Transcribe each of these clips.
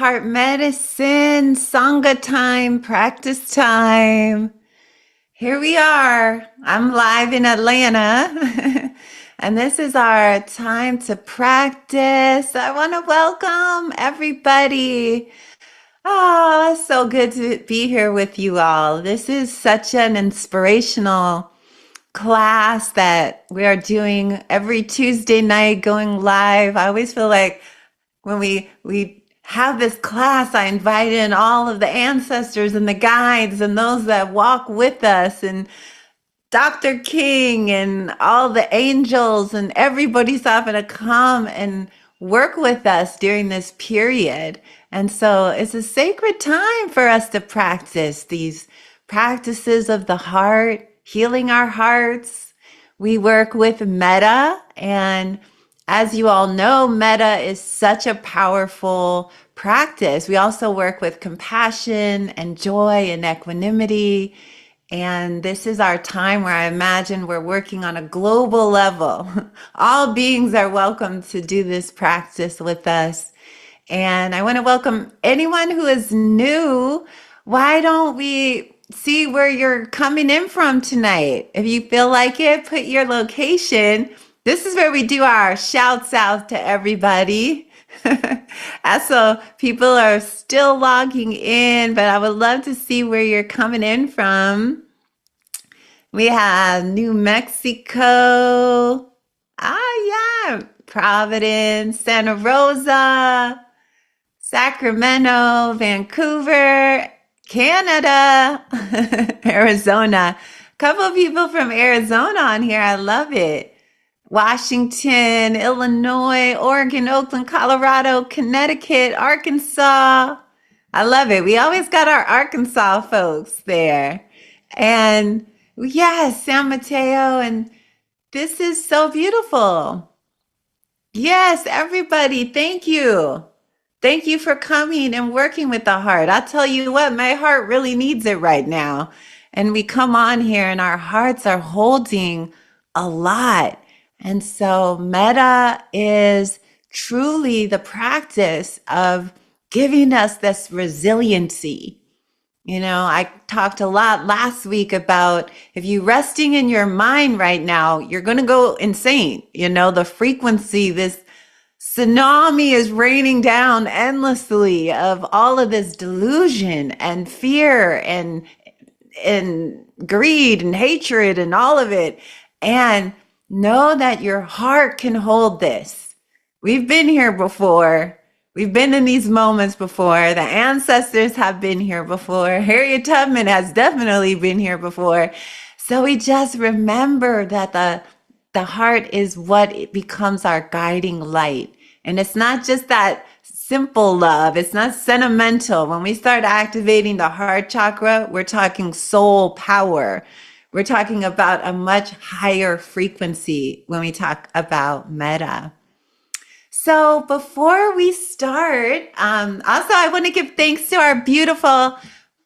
heart medicine, Sangha time, practice time. Here we are. I'm live in Atlanta, and this is our time to practice. I want to welcome everybody. Oh, it's so good to be here with you all. This is such an inspirational class that we are doing every Tuesday night going live. I always feel like when we have this class, I invite in all of the ancestors and the guides and those that walk with us and Dr. King and all the angels and everybody's often to come and work with us during this period. And so it's a sacred time for us to practice these practices of the heart, healing our hearts. We work with Metta, and as you all know, Metta is such a powerful practice. We also work with compassion and joy and equanimity. And this is our time where I imagine we're working on a global level. All beings are welcome to do this practice with us. And I want to welcome anyone who is new. Why don't we see where you're coming in from tonight? If you feel like it, put your location. This is where we do our shouts out to everybody. So people are still logging in, but I would love to see where you're coming in from. We have New Mexico. Yeah. Providence, Santa Rosa, Sacramento, Vancouver, Canada, Arizona. A couple of people from Arizona on here. I love it. Washington, Illinois, Oregon, Oakland, Colorado, Connecticut, Arkansas. I love it. We always got our Arkansas folks there. And yes, San Mateo. And this is so beautiful. Yes, everybody. Thank you. Thank you for coming and working with the heart. I'll tell you what, my heart really needs it right now. And we come on here and our hearts are holding a lot. And so metta is truly the practice of giving us this resiliency. You know, I talked a lot last week about if you're resting in your mind right now, you're going to go insane. You know, the frequency, this tsunami is raining down endlessly of all of this delusion and fear and greed and hatred and all of it. And know that your heart can hold this. We've been here before. We've been in these moments before. The ancestors have been here before. Harriet Tubman has definitely been here before. So we just remember that the heart is what it becomes our guiding light. And it's not just that simple love. It's not sentimental. When we start activating the heart chakra, we're talking soul power. We're talking about a much higher frequency when we talk about metta. So before we start, also I want to give thanks to our beautiful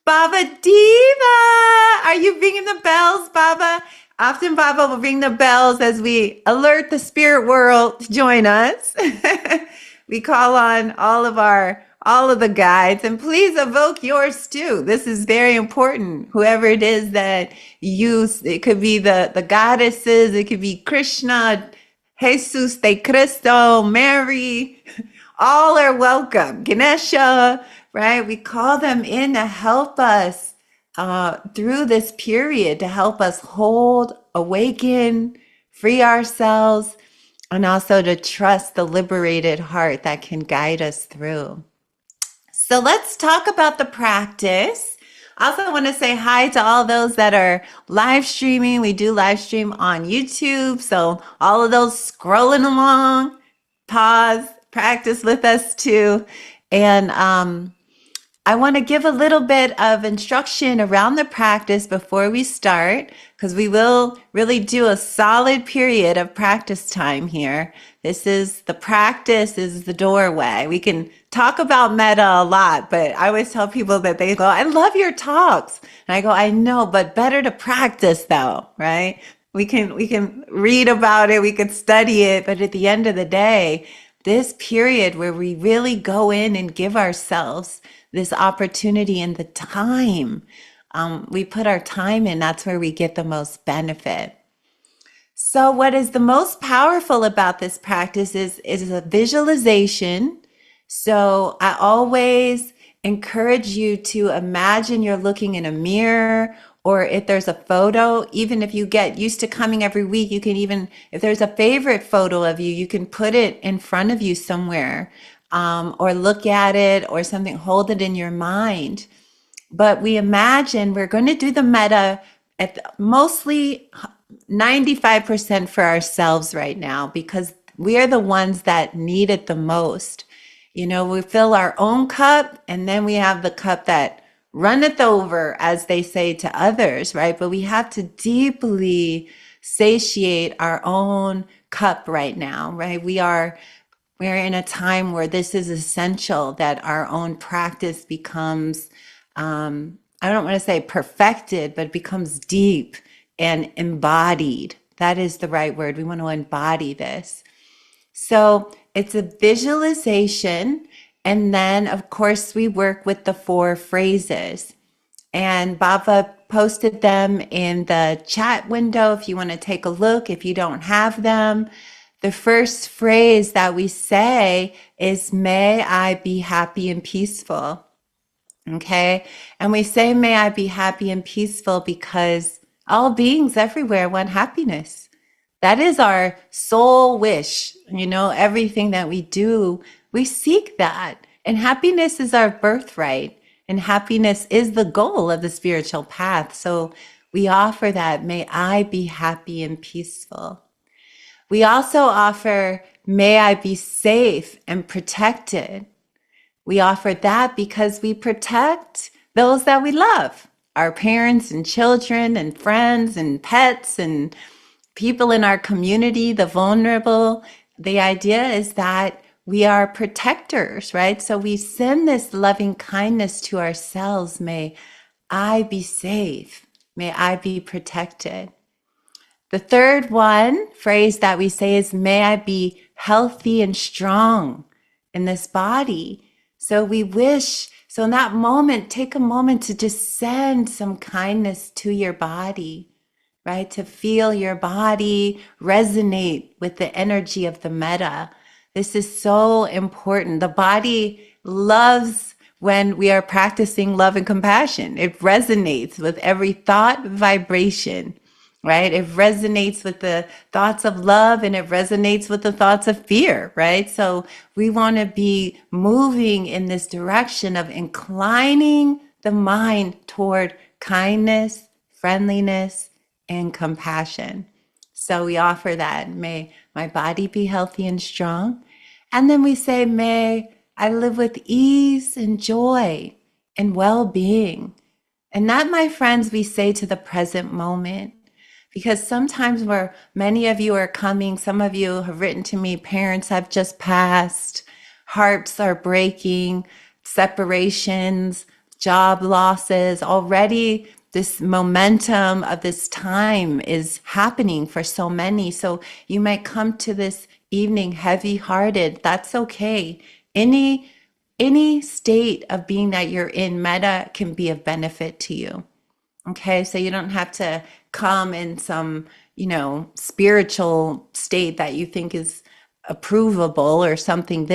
Baba Diva. Are you ringing the bells, Baba? Often Baba will ring the bells as we alert the spirit world to join us. We call on all of the guides, and please evoke yours too. This is very important. Whoever it is that you use, it could be the goddesses, it could be Krishna, Jesus de Cristo, Mary, all are welcome. Ganesha, right? We call them in to help us through this period, to help us hold, awaken, free ourselves, and also to trust the liberated heart that can guide us through. So let's talk about the practice. I also want to say hi to all those that are live streaming. We do live stream on YouTube. So all of those scrolling along, pause, practice with us too. And I want to give a little bit of instruction around the practice before we start, because we will really do a solid period of practice time here. This is the practice, is the doorway. We can talk about metta a lot, but I always tell people that they go, I love your talks. And I go, I know, but better to practice though, right? We can read about it, we can study it, but at the end of the day, this period where we really go in and give ourselves this opportunity and the time. We put our time in, that's where we get the most benefit. So, what is the most powerful about this practice is a visualization. So, I always encourage you to imagine you're looking in a mirror, or if there's a photo, even if you get used to coming every week, you can even, if there's a favorite photo of you, you can put it in front of you somewhere, or look at it or something, hold it in your mind. But we imagine we're going to do the metta at mostly 95% for ourselves right now because we are the ones that need it the most. You know, we fill our own cup and then we have the cup that runneth over, as they say to others, right? But we have to deeply satiate our own cup right now, right? We're in a time where this is essential that our own practice becomes, I don't want to say perfected, but it becomes deep and embodied. That is the right word. We want to embody this. So it's a visualization. And then, of course, we work with the 4 phrases. And Bava posted them in the chat window if you want to take a look, if you don't have them. The first phrase that we say is, may I be happy and peaceful. Okay. And we say, may I be happy and peaceful because all beings everywhere want happiness. That is our soul wish. You know, everything that we do, we seek that. And happiness is our birthright. And happiness is the goal of the spiritual path. So we offer that, may I be happy and peaceful. We also offer, may I be safe and protected. We offer that because we protect those that we love, our parents and children and friends and pets and people in our community, the vulnerable. The idea is that we are protectors, right? So we send this loving kindness to ourselves. May I be safe. May I be protected. The third phrase that we say is, may I be healthy and strong in this body. So we wish, so in that moment, take a moment to just send some kindness to your body, right? To feel your body resonate with the energy of the metta. This is so important. The body loves when we are practicing love and compassion. It resonates with every thought, vibration, right? It resonates with the thoughts of love and it resonates with the thoughts of fear, right? So we want to be moving in this direction of inclining the mind toward kindness, friendliness, and compassion. So we offer that. May my body be healthy and strong. And then we say, may I live with ease and joy and well-being. And that, my friends, we say to the present moment. Because sometimes where many of you are coming, some of you have written to me, parents have just passed, hearts are breaking, separations, job losses. Already this momentum of this time is happening for so many. So you might come to this evening heavy-hearted. That's okay. Any state of being that you're in, metta can be of benefit to you. Okay, so you don't have to come in some, spiritual state that you think is approvable or something.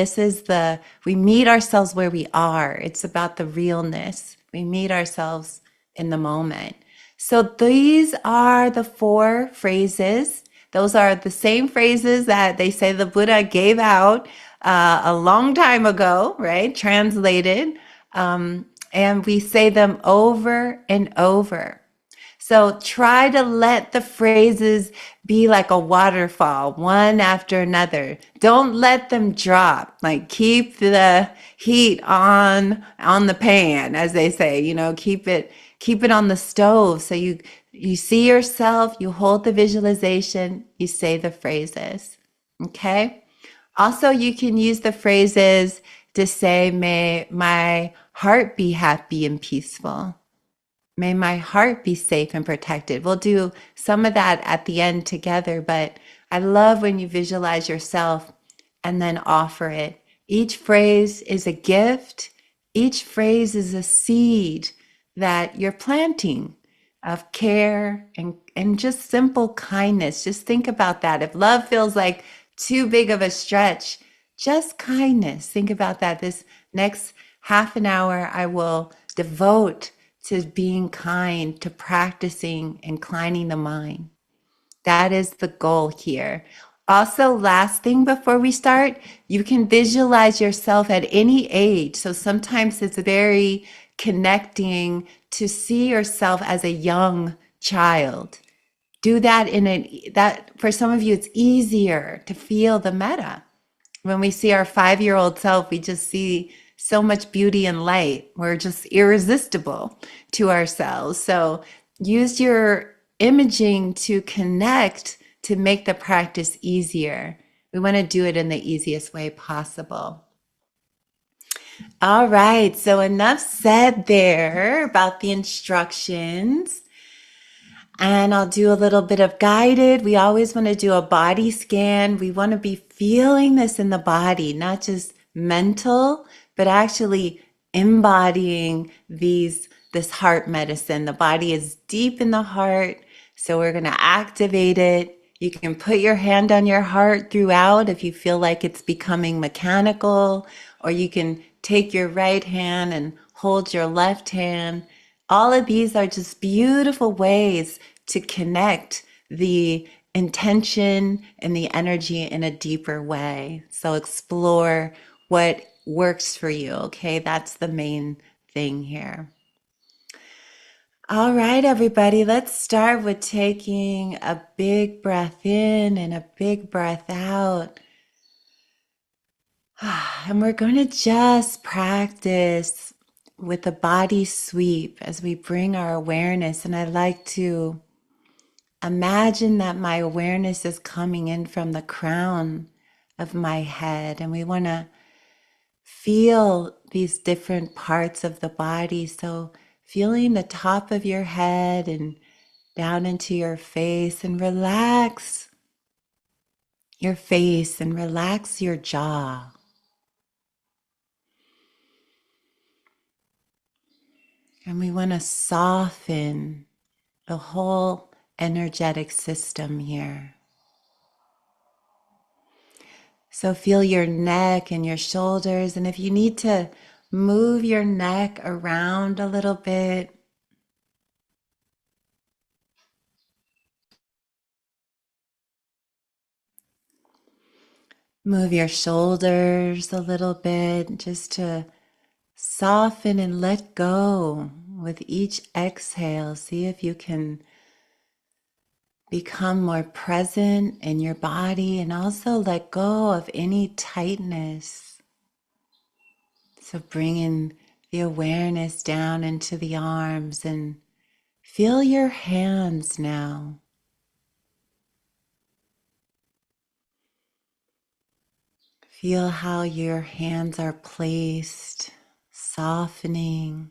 We meet ourselves where we are. It's about the realness. We meet ourselves in the moment. So these are the 4 phrases. Those are the same phrases that they say the Buddha gave out a long time ago, right? Translated. And we say them over and over. So try to let the phrases be like a waterfall, one after another. Don't let them drop. Like keep the heat on the pan, as they say, keep it on the stove. So you see yourself, you hold the visualization, you say the phrases. Okay? Also, you can use the phrases to say, may my heart be happy and peaceful. May my heart be safe and protected. We'll do some of that at the end together, but I love when you visualize yourself and then offer it. Each phrase is a gift. Each phrase is a seed that you're planting of care and just simple kindness. Just think about that. If love feels like too big of a stretch, just kindness. Think about that. This next half an hour, I will devote to being kind, to practicing inclining the mind. That is the goal here. Also, last thing before we start, you can visualize yourself at any age. So sometimes it's very connecting to see yourself as a young child. Do that that for some of you, it's easier to feel the metta. When we see our 5-year-old self, we just see so much beauty and light. We're just irresistible to ourselves. So use your imaging to connect to make the practice easier. We want to do it in the easiest way possible. All right, so enough said there about the instructions. And I'll do a little bit of guided. We always want to do a body scan. We want to be feeling this in the body, not just mental, but actually embodying this heart medicine. The body is deep in the heart, so we're going to activate it. You can put your hand on your heart throughout if you feel like it's becoming mechanical, or you can take your right hand and hold your left hand. All of these are just beautiful ways to connect the intention and the energy in a deeper way. So explore what works for you, okay? That's the main thing here. All right, everybody, let's start with taking a big breath in and a big breath out. And we're going to just practice with the body sweep as we bring our awareness. And I like to imagine that my awareness is coming in from the crown of my head. And we want to feel these different parts of the body. So feeling the top of your head and down into your face, and relax your face and relax your jaw. And we want to soften the whole energetic system here. So feel your neck and your shoulders. And if you need to move your neck around a little bit, move your shoulders a little bit just to soften and let go with each exhale. See if you can become more present in your body and also let go of any tightness. So bringing the awareness down into the arms and feel your hands now. Feel how your hands are placed, softening.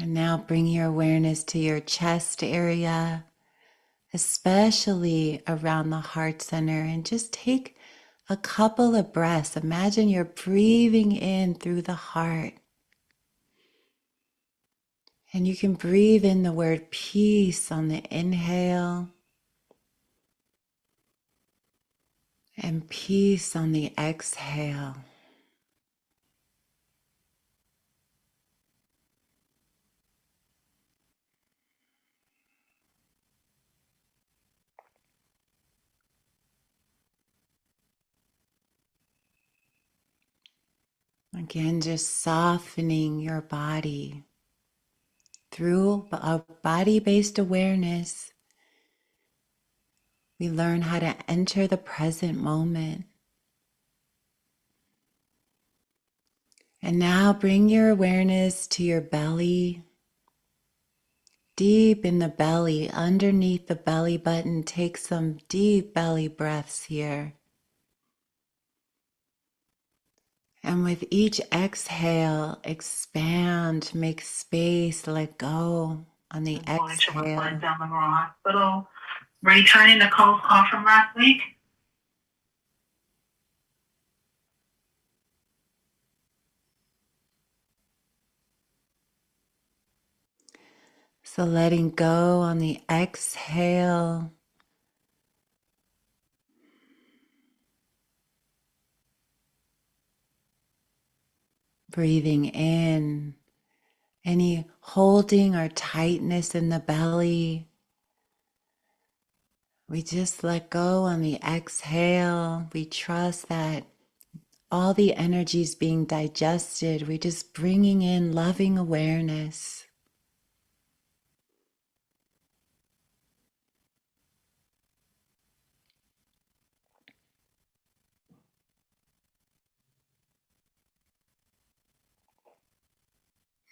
And now bring your awareness to your chest area, especially around the heart center, and just take a couple of breaths. Imagine you're breathing in through the heart. And you can breathe in the word peace on the inhale and peace on the exhale. Again, just softening your body. Through a body-based awareness, we learn how to enter the present moment. And now bring your awareness to your belly. Deep in the belly, underneath the belly button, take some deep belly breaths here. And with each exhale, expand, make space, let go. on the Influential was led exhale. down the Memorial Hospital. Returning the cold call from last week. So letting go on the exhale. Breathing in any holding or tightness in the belly. We just let go on the exhale. We trust that all the energy is being digested. We're just bringing in loving awareness.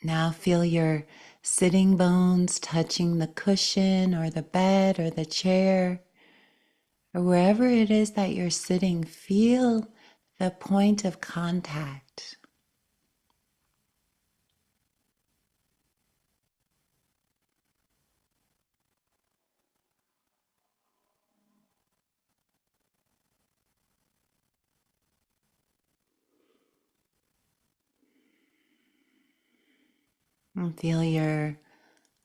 Now feel your sitting bones touching the cushion or the bed or the chair, or wherever it is that you're sitting. Feel the point of contact. And feel your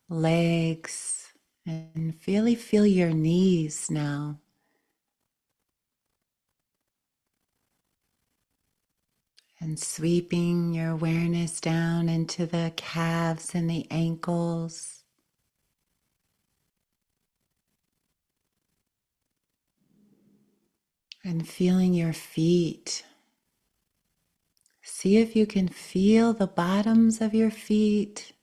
legs and really feel your knees now. And sweeping your awareness down into the calves and the ankles. And feeling your feet. See if you can feel the bottoms of your feet.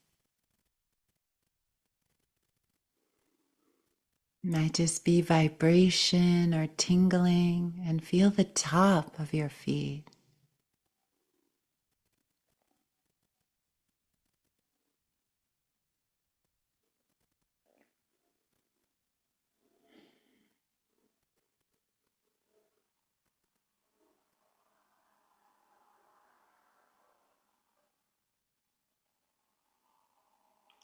It might just be vibration or tingling, and feel the top of your feet.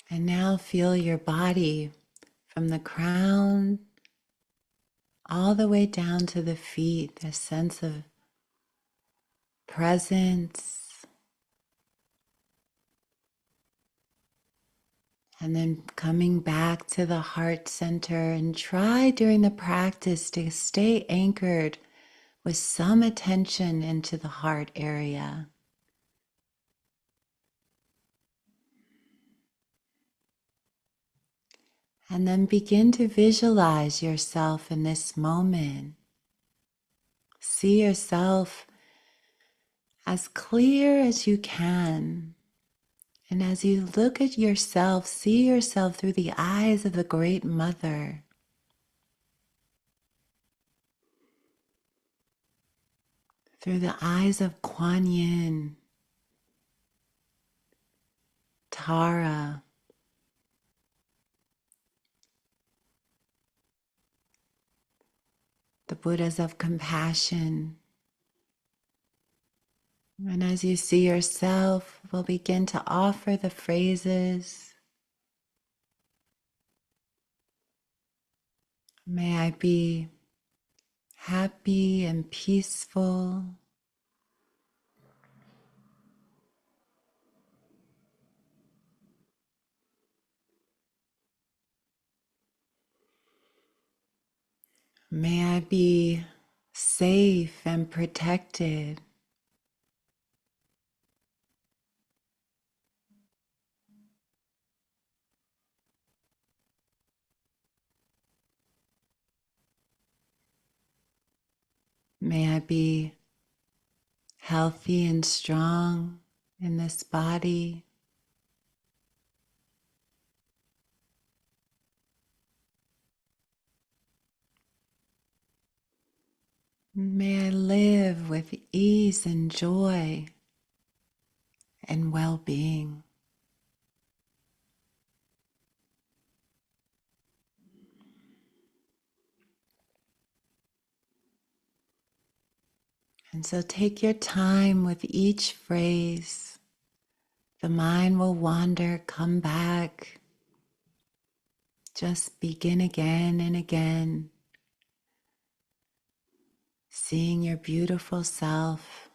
And now feel your body from the crown all the way down to the feet, the sense of presence. And then coming back to the heart center, and try during the practice to stay anchored with some attention into the heart area. And then begin to visualize yourself in this moment. See yourself as clear as you can. And as you look at yourself, see yourself through the eyes of the Great Mother. Through the eyes of Kuan Yin, Tara, the Buddhas of compassion. And as you see yourself, we'll begin to offer the phrases. May I be happy and peaceful. May I be safe and protected. May I be healthy and strong in this body. May I live with ease and joy and well-being. And so take your time with each phrase. The mind will wander, come back. Just begin again and again, seeing your beautiful self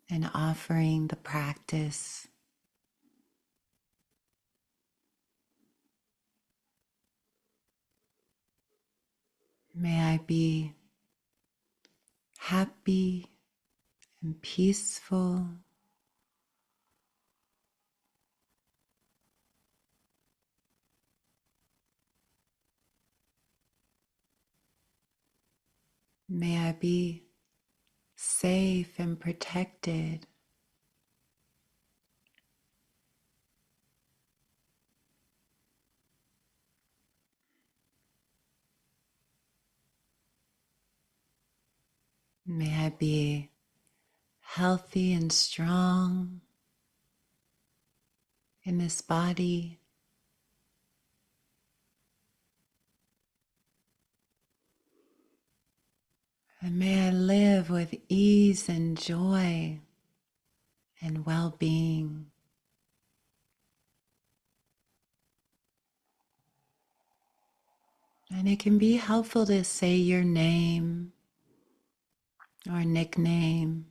and offering the practice. May I be happy and peaceful. May I be safe and protected. May I be healthy and strong in this body. And may I live with ease and joy and well-being. And it can be helpful to say your name or nickname.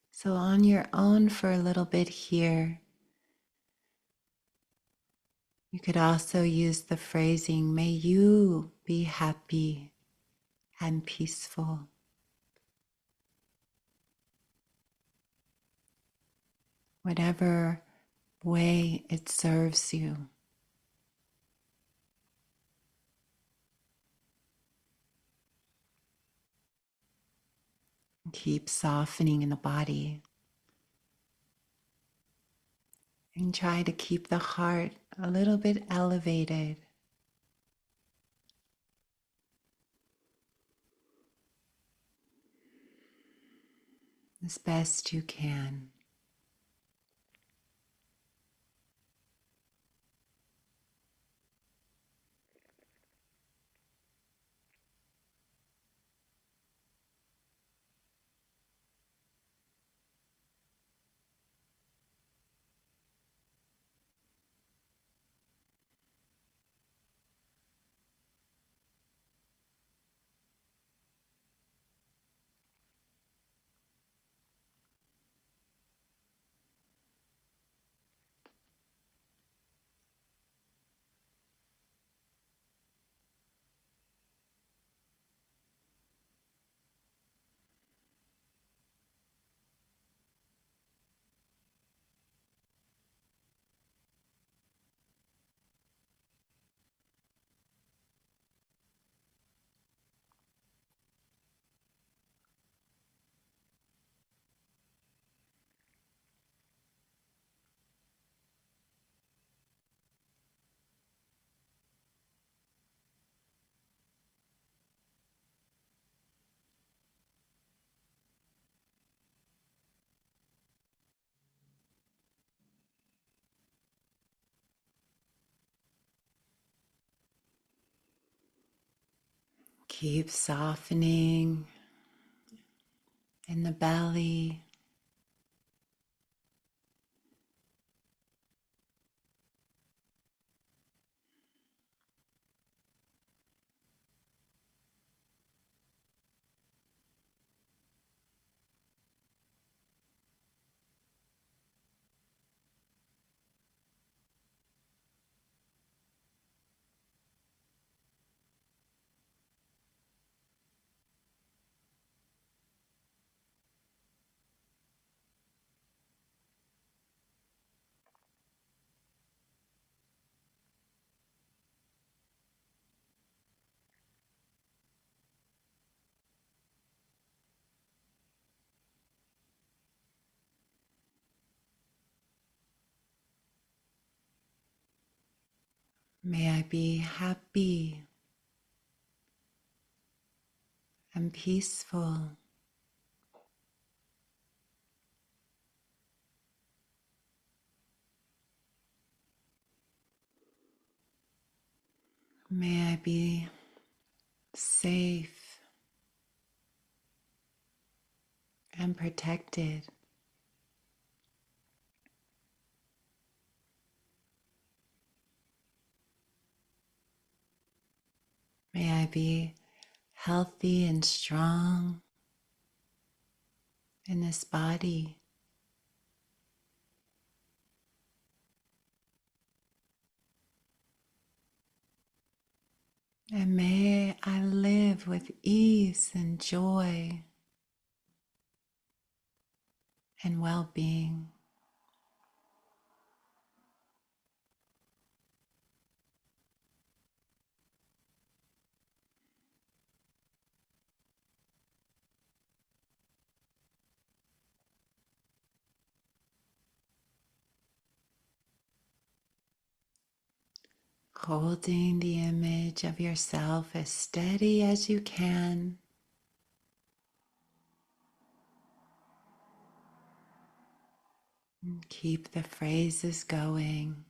So on your own for a little bit here, you could also use the phrasing, may you be happy and peaceful. Whatever way it serves you. Keep softening in the body and try to keep the heart a little bit elevated as best you can. Keep softening in the belly. May I be happy and peaceful. May I be safe and protected. May I be healthy and strong in this body. And may I live with ease and joy and well-being. Holding the image of yourself as steady as you can. And keep the phrases going.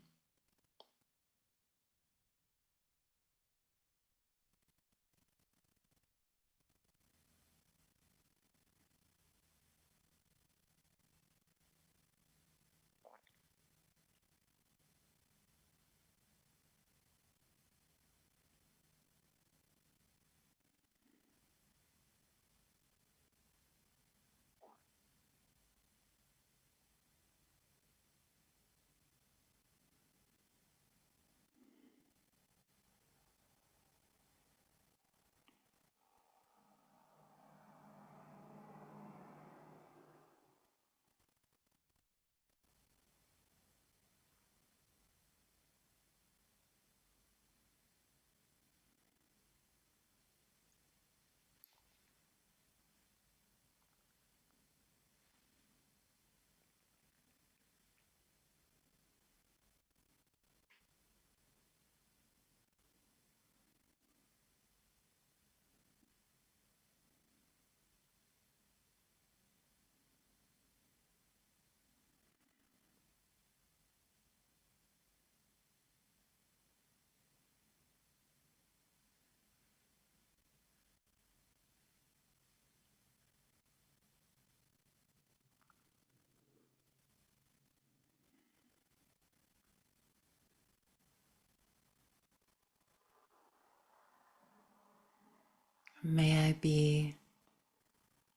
May I be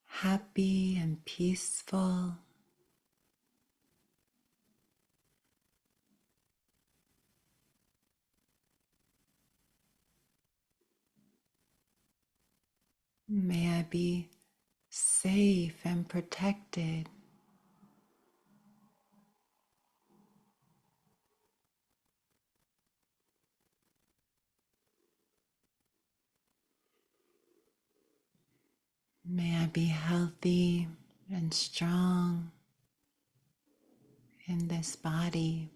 happy and peaceful. May I be safe and protected. May I be healthy and strong in this body.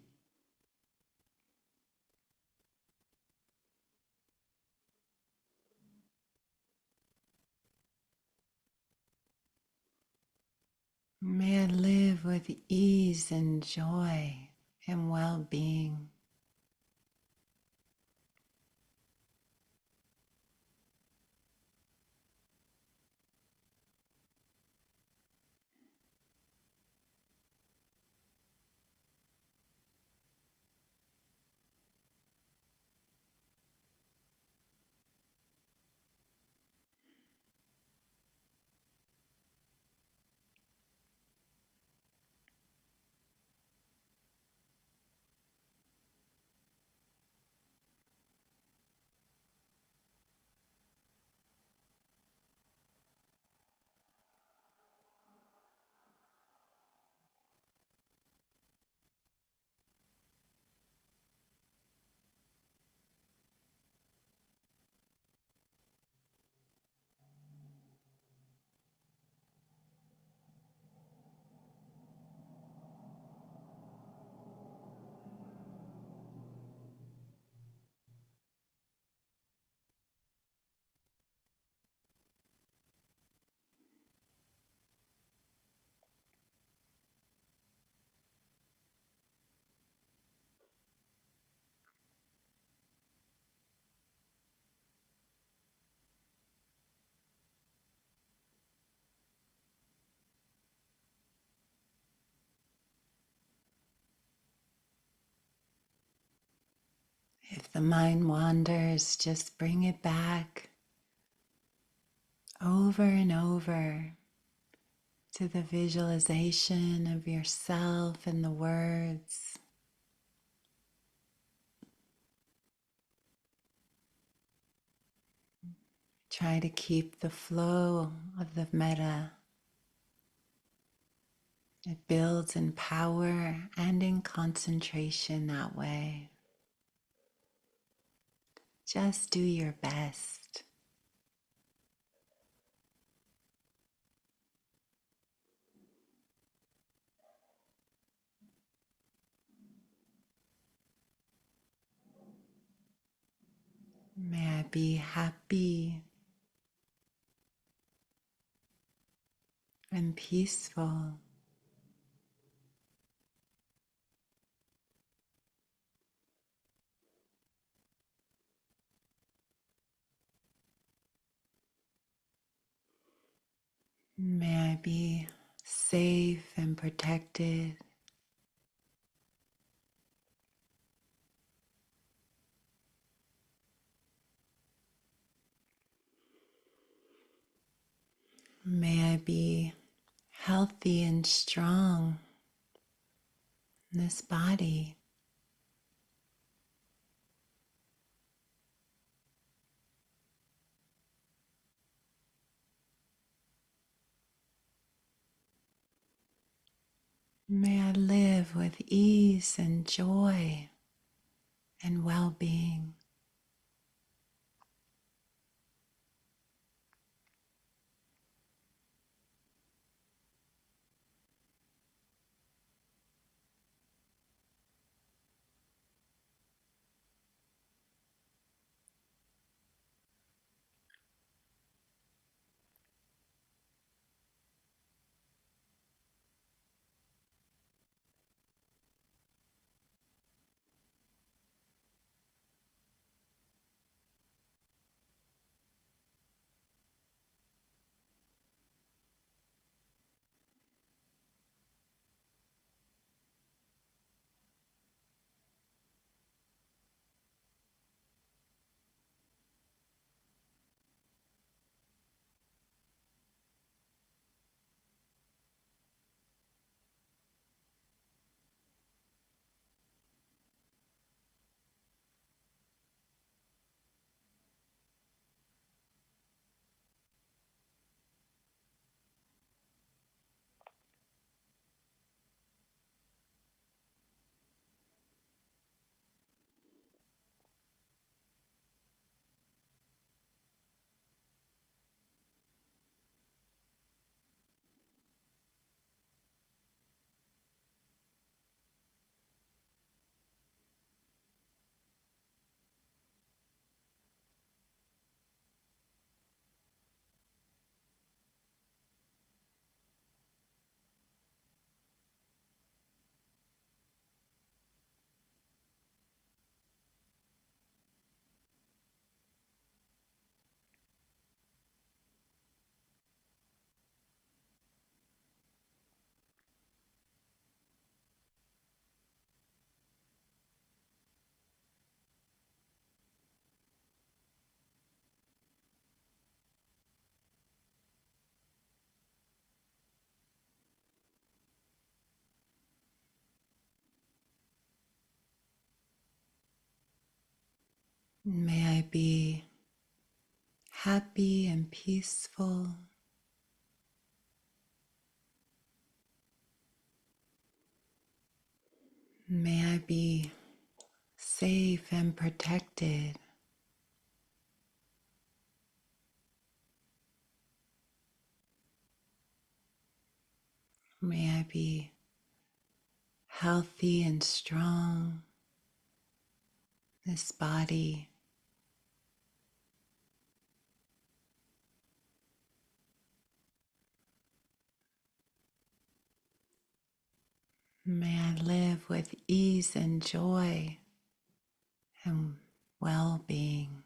May I live with ease and joy and well-being. If the mind wanders, just bring it back over and over to the visualization of yourself and the words. Try to keep the flow of the metta. It builds in power and in concentration that way. Just do your best. May I be happy and peaceful. May I be safe and protected. May I be healthy and strong in this body. May I live with ease and joy and well-being. May I be happy and peaceful. May I be safe and protected. May I be healthy and strong. This body. May I live with ease and joy and well-being.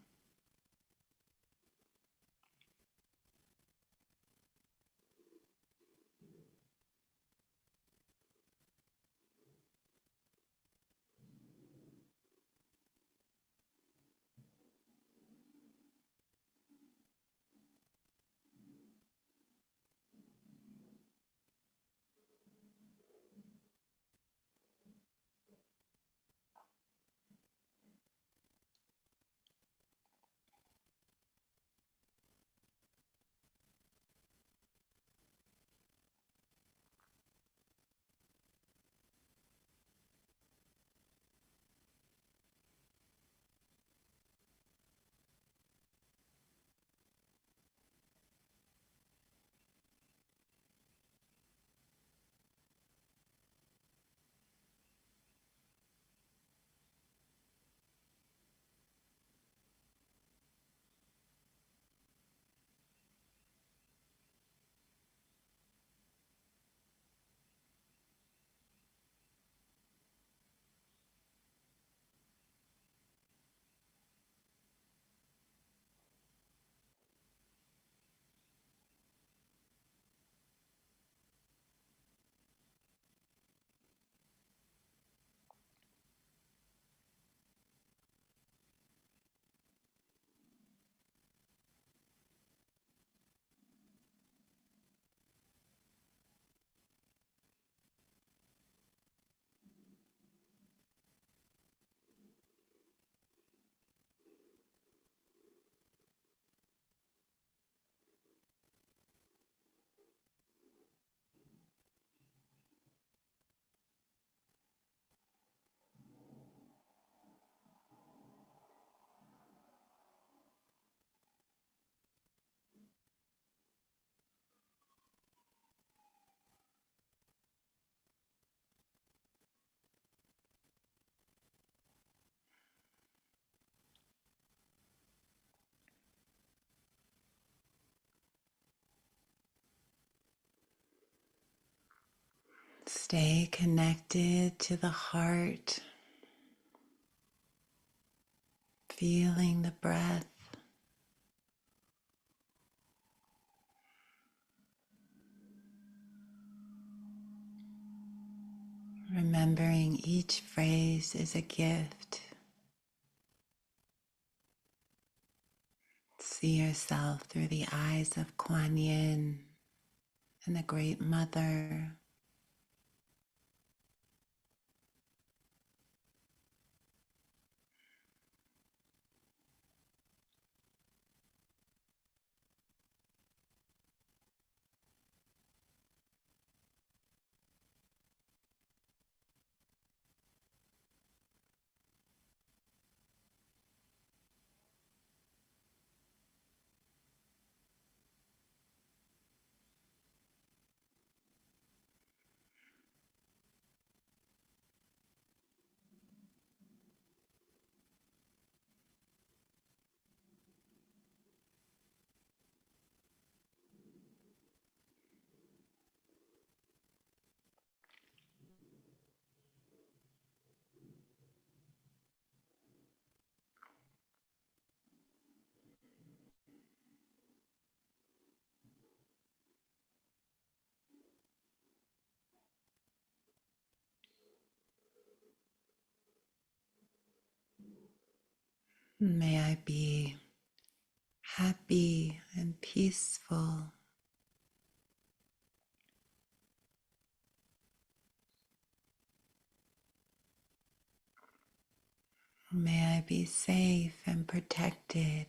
Stay connected to the heart, feeling the breath, remembering each phrase is a gift. See yourself through the eyes of Kuan Yin and the Great Mother. May I be happy and peaceful. May I be safe and protected.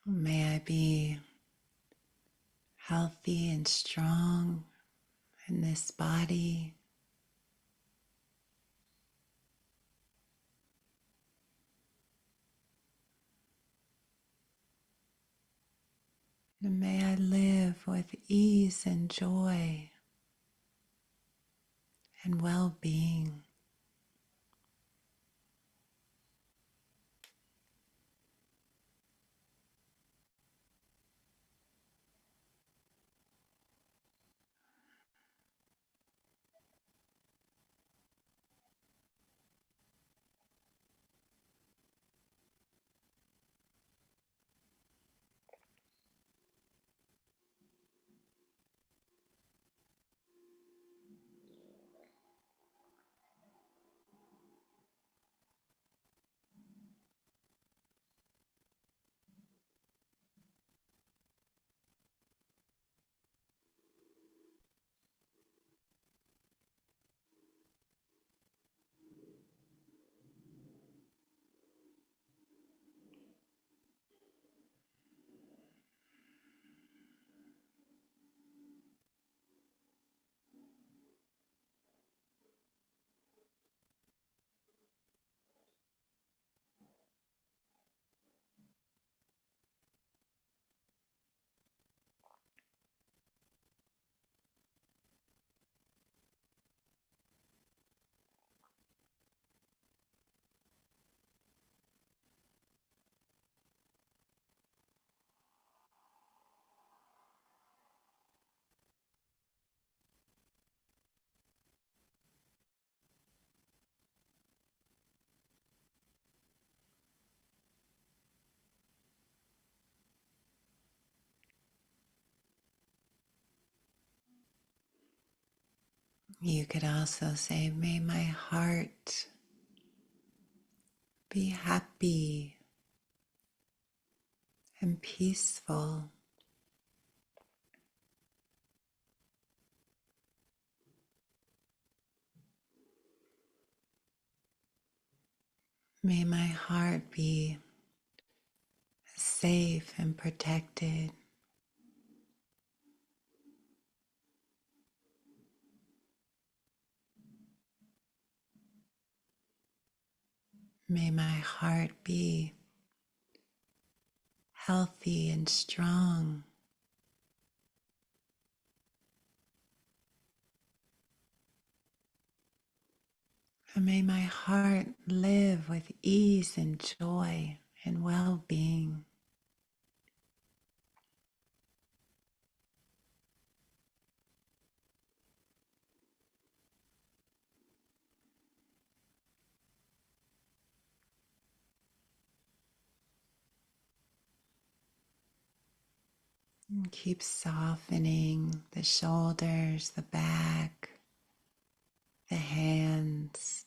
May I be healthy and strong in this body. And may I live with ease and joy and well-being. You could also say, may my heart be happy and peaceful. May my heart be safe and protected. May my heart be healthy and strong. And may my heart live with ease and joy and well-being. And keep softening the shoulders, the back, the hands.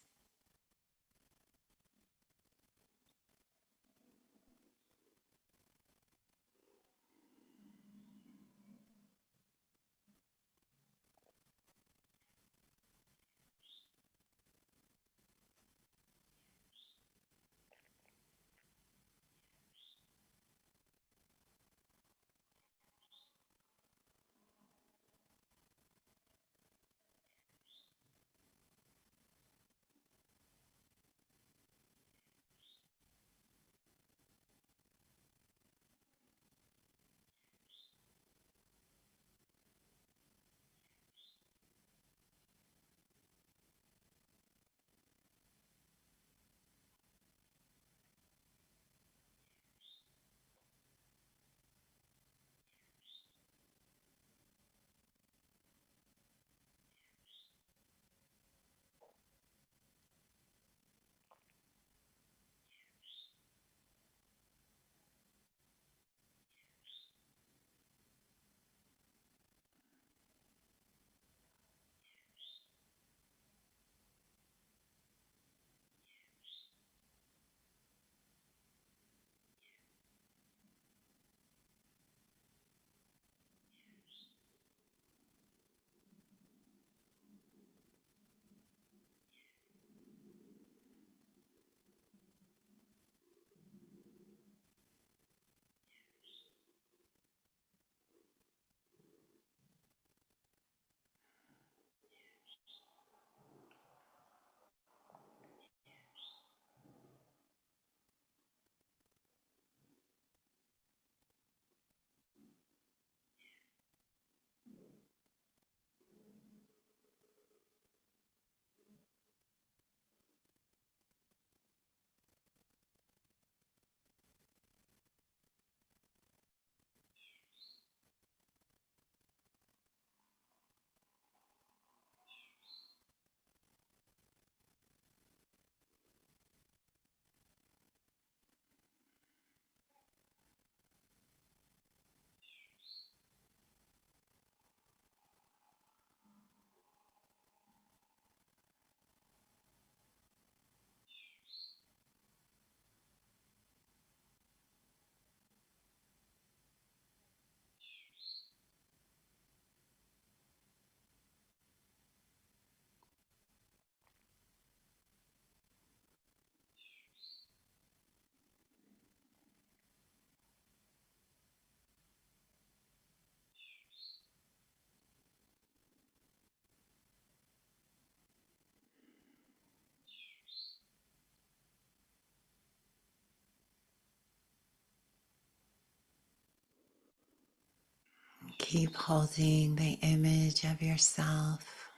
Keep holding the image of yourself,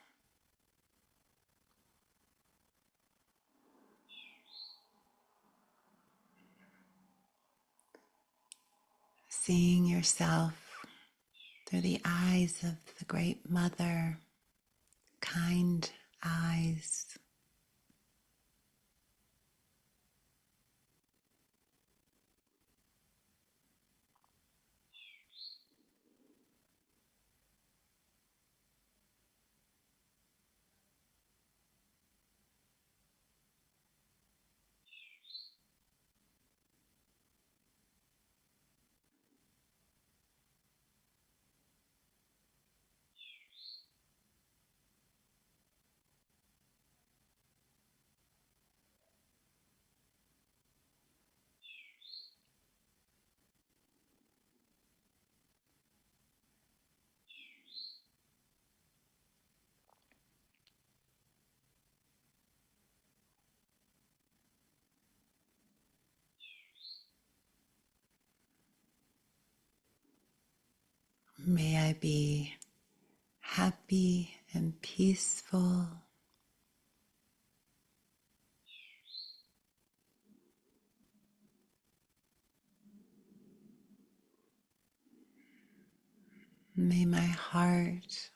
seeing yourself through the eyes of the Great Mother, kind eyes. May I be happy and peaceful. May my heart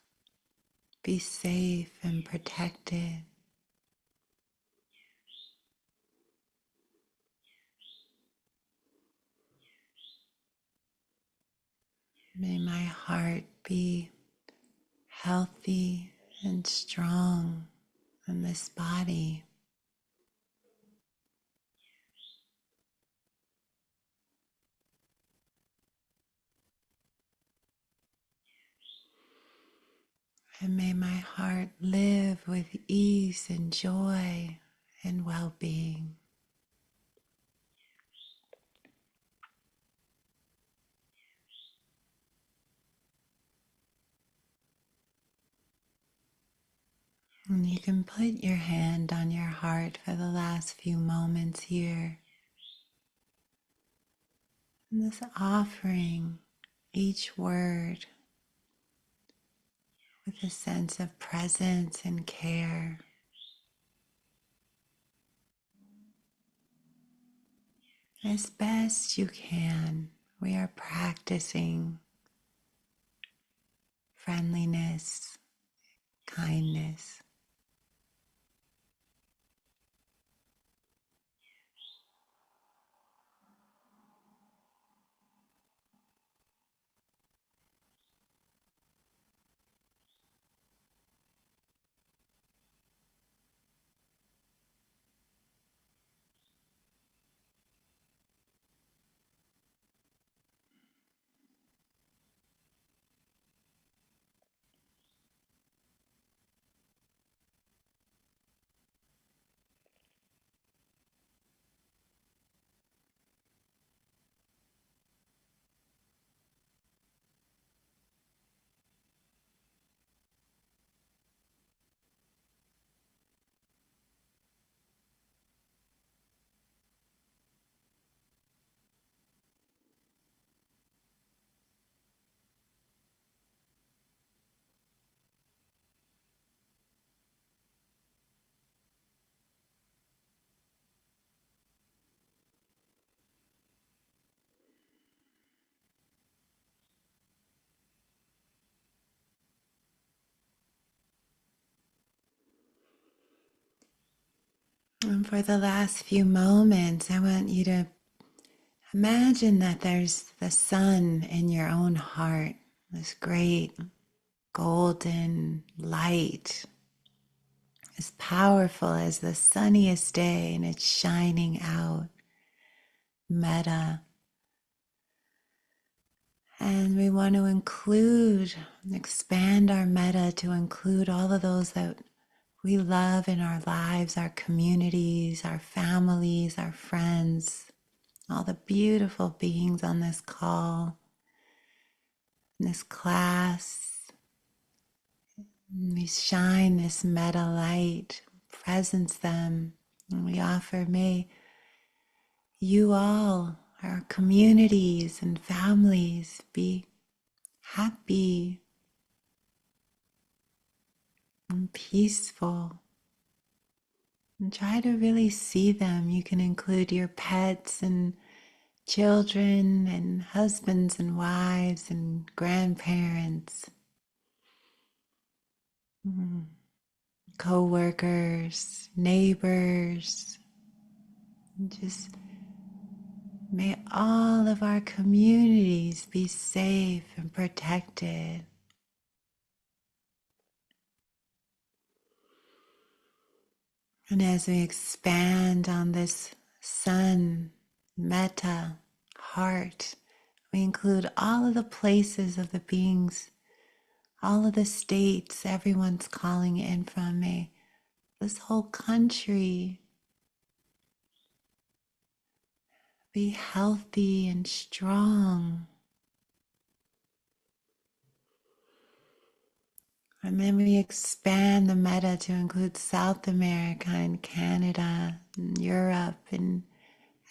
be safe and protected. May my heart be healthy and strong in this body. And may my heart live with ease and joy and well-being. And you can put your hand on your heart for the last few moments here. And this offering each word with a sense of presence and care. As best you can, we are practicing friendliness, kindness. And for the last few moments, I want you to imagine that there's the sun in your own heart, this great golden light, as powerful as the sunniest day, and it's shining out. Metta. And we want to expand our metta to include all of those that we love in our lives, our communities, our families, our friends, all the beautiful beings on this call, in this class. And we shine this metta light, presence them, and we offer, may you all, our communities and families, be happy and peaceful. And try to really see them. You can include your pets and children and husbands and wives and grandparents, co-workers, neighbors. And just may all of our communities be safe and protected. And as we expand on this sun, metta, heart, we include all of the places of the beings, all of the states everyone's calling in from. May this whole country be healthy and strong. And then we expand the metta to include South America and Canada and Europe and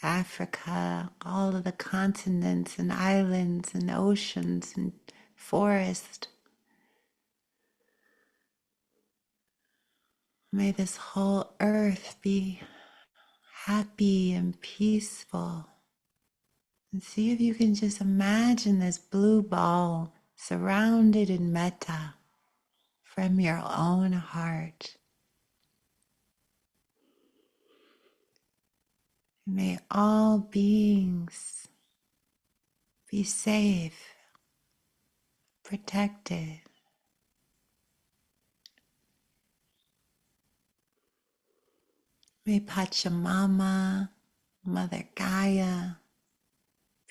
Africa, all of the continents and islands and oceans and forests. May this whole earth be happy and peaceful. And see if you can just imagine this blue ball surrounded in metta from your own heart. May all beings be safe, protected. May Pachamama, Mother Gaia,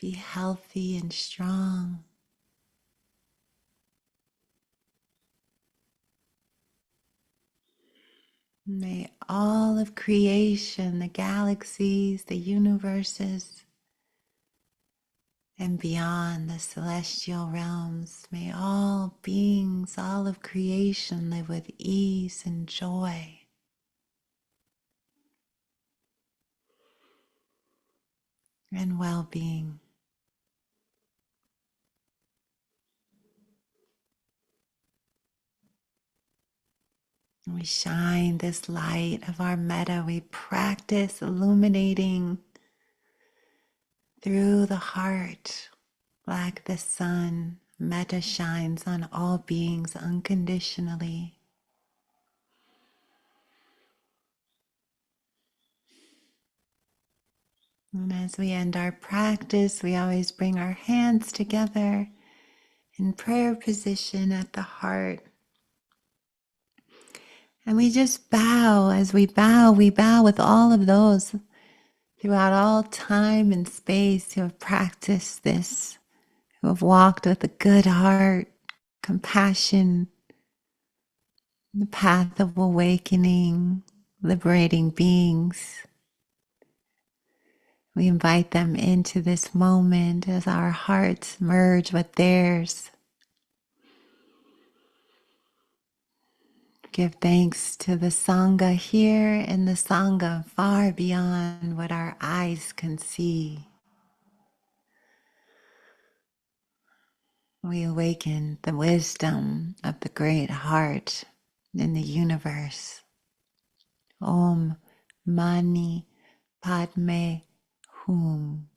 be healthy and strong. May all of creation, the galaxies, the universes, and beyond the celestial realms, may all beings, all of creation live with ease and joy. And well-being. We shine this light of our metta. We practice illuminating through the heart like the sun. Metta shines on all beings unconditionally. And as we end our practice, we always bring our hands together in prayer position at the heart. And we just bow. As we bow with all of those throughout all time and space who have practiced this, who have walked with a good heart, compassion, the path of awakening, liberating beings. We invite them into this moment as our hearts merge with theirs. Give thanks to the Sangha here and the Sangha far beyond what our eyes can see. We awaken the wisdom of the great heart in the universe. Om Mani Padme Hum.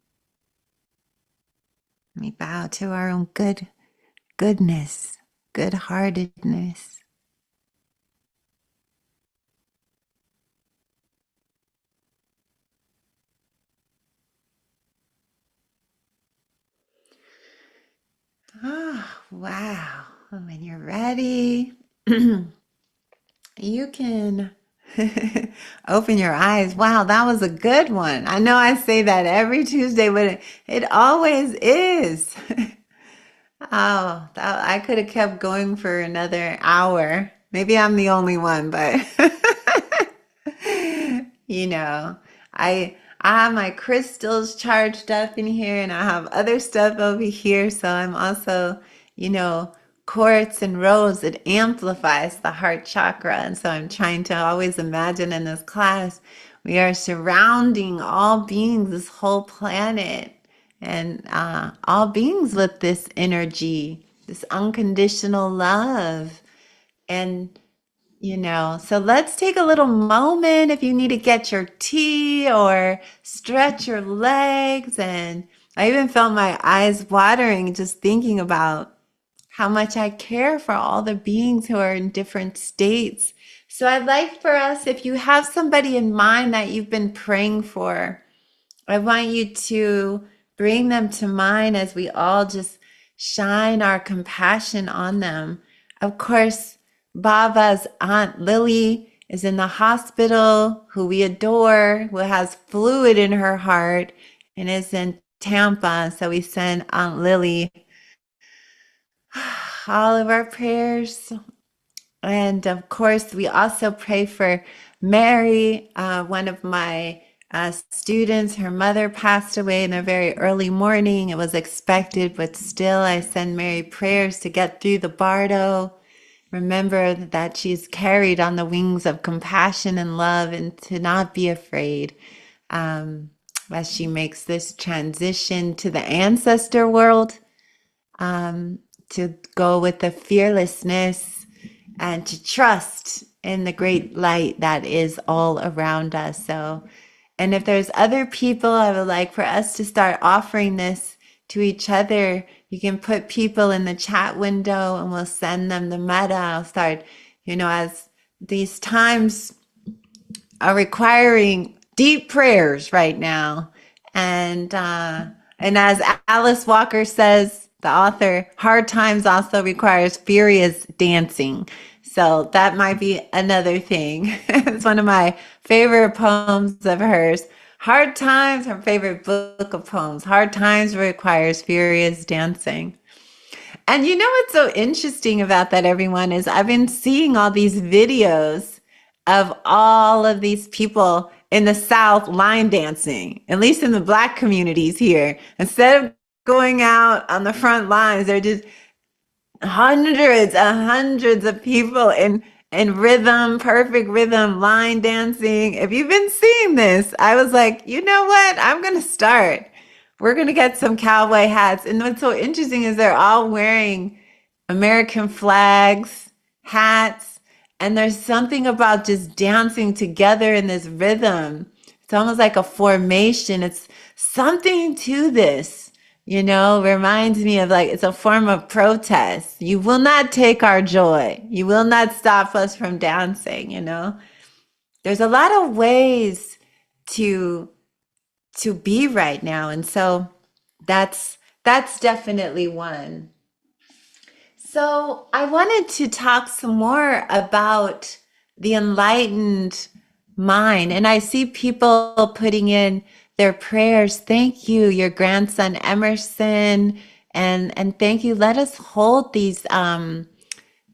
We bow to our own goodness, good-heartedness. Oh, wow. When you're ready, you can open your eyes. Wow, that was a good one. I know I say that every Tuesday, but it always is. Oh, I could have kept going for another hour. Maybe I'm the only one, but you know, I have my crystals charged up in here and I have other stuff over here. So I'm also, you know, quartz and rose, it amplifies the heart chakra. And so I'm trying to always imagine in this class, we are surrounding all beings, this whole planet, and all beings with this energy, this unconditional love. And so let's take a little moment if you need to get your tea or stretch your legs. And I even felt my eyes watering just thinking about how much I care for all the beings who are in different states. So I'd like for us, if you have somebody in mind that you've been praying for, I want you to bring them to mind as we all just shine our compassion on them. Of course, Baba's Aunt Lily is in the hospital, who we adore, who has fluid in her heart and is in Tampa. So we send Aunt Lily all of our prayers. And of course, we also pray for Mary, one of my students. Her mother passed away in a very early morning. It was expected, but still, I send Mary prayers to get through the bardo. Remember that she's carried on the wings of compassion and love, and to not be afraid as she makes this transition to the ancestor world, to go with the fearlessness and to trust in the great light that is all around us. So, and if there's other people, I would like for us to start offering this to each other. You can put people in the chat window and we'll send them the metta. I'll start, as these times are requiring deep prayers right now. And as Alice Walker says, the author, hard times also requires furious dancing. So that might be another thing. It's one of my favorite poems of hers. Hard Times, her favorite book of poems. Hard Times requires furious dancing. And what's so interesting about that, everyone, is I've been seeing all these videos of all of these people in the South line dancing, at least in the Black communities here. Instead of going out on the front lines, they're just hundreds and hundreds of people in rhythm, perfect rhythm, line dancing. If you've been seeing this, I was like, you know what? I'm going to start. We're going to get some cowboy hats. And what's so interesting is they're all wearing American flags, hats, and there's something about just dancing together in this rhythm. It's almost like a formation. It's something to this, reminds me of like, it's a form of protest. You will not take our joy. You will not stop us from dancing, There's a lot of ways to be right now. And so that's definitely one. So I wanted to talk some more about the enlightened mind. And I see people putting in their prayers. Thank you, your grandson Emerson. And thank you. Let us hold these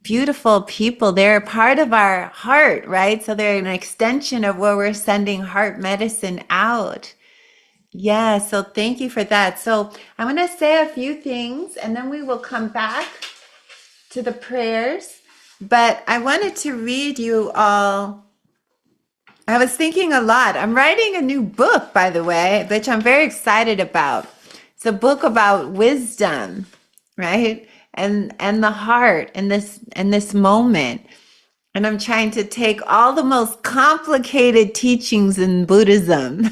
beautiful people. They're part of our heart, right? So they're an extension of where we're sending heart medicine out. Yeah, so thank you for that. So I'm going to say a few things and then we will come back to the prayers. But I wanted to read you all. I was thinking a lot. I'm writing a new book, by the way, which I'm very excited about. It's a book about wisdom, right? And the heart and this moment. And I'm trying to take all the most complicated teachings in Buddhism,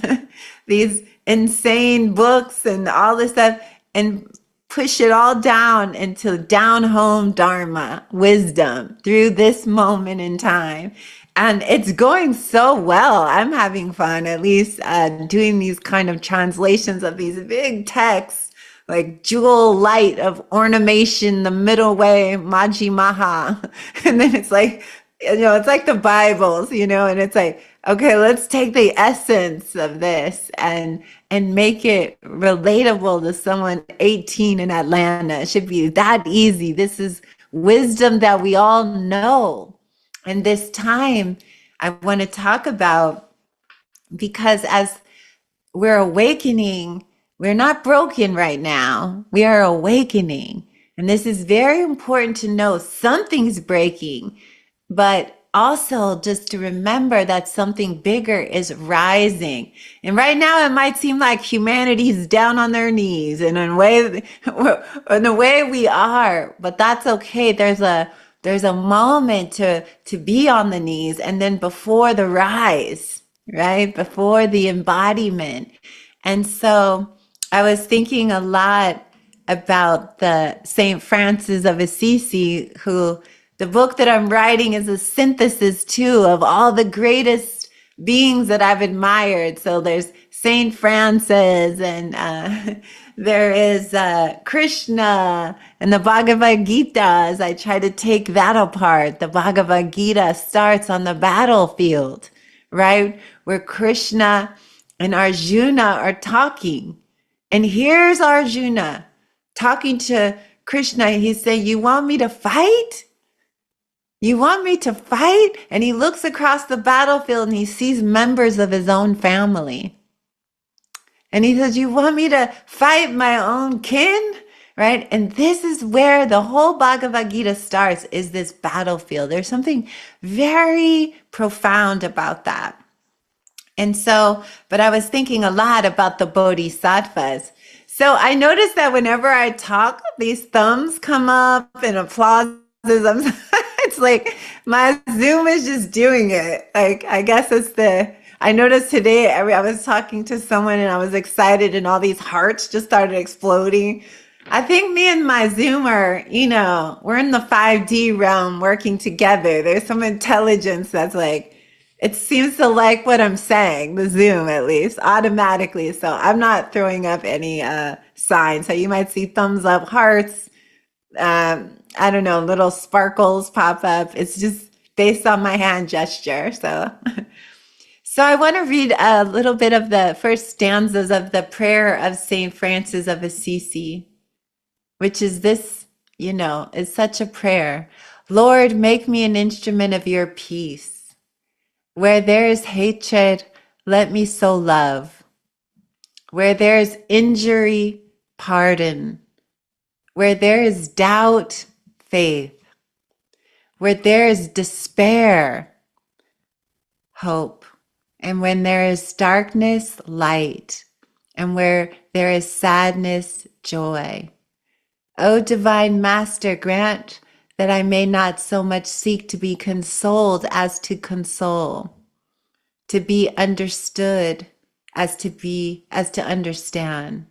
these insane books and all this stuff, and push it all down into down home Dharma, wisdom through this moment in time. And it's going so well. I'm having fun, at least doing these kind of translations of these big texts, like jewel light of ornamentation, the middle way, Majjhimaha. And then it's like, it's like the Bibles, and it's like, okay, let's take the essence of this and make it relatable to someone 18 in Atlanta. It should be that easy. This is wisdom that we all know. And this time I want to talk about, because as we're awakening, we're not broken right now. We are awakening. And this is very important to know. Something's breaking, but also just to remember that something bigger is rising. And right now it might seem like humanity's down on their knees in a way we are, but that's okay. There's a moment to be on the knees, and then before the rise, right? Before the embodiment. And so I was thinking a lot about the Saint Francis of Assisi, who the book that I'm writing is a synthesis too of all the greatest beings that I've admired. So there's Saint Francis, and there is Krishna, and the Bhagavad Gita. As I try to take that apart, the Bhagavad Gita starts on the battlefield, right? Where Krishna and Arjuna are talking. And here's Arjuna talking to Krishna. He's saying, you want me to fight? You want me to fight? And he looks across the battlefield and he sees members of his own family. And he says, you want me to fight my own kin? Right? And this is where the whole Bhagavad Gita starts, is this battlefield. There's something very profound about that. And so, but I was thinking a lot about the bodhisattvas. So I noticed that whenever I talk, these thumbs come up and applauses. It's like my Zoom is just doing it. Like, I guess I noticed today, I was talking to someone and I was excited and all these hearts just started exploding. I think me and my Zoom are, we're in the 5D realm working together. There's some intelligence that's like, it seems to like what I'm saying, the Zoom at least, automatically. So I'm not throwing up any signs. So you might see thumbs up, hearts, I don't know, little sparkles pop up. It's just based on my hand gesture. So I want to read a little bit of the first stanzas of the prayer of Saint Francis of Assisi, which is this, is such a prayer. Lord, make me an instrument of your peace. Where there is hatred, let me sow love. Where there is injury, pardon. Where there is doubt, faith. Where there is despair, hope. And when there is darkness, light. And where there is sadness, joy. O divine Master, grant that I may not so much seek to be consoled as to console, to be understood as to understand,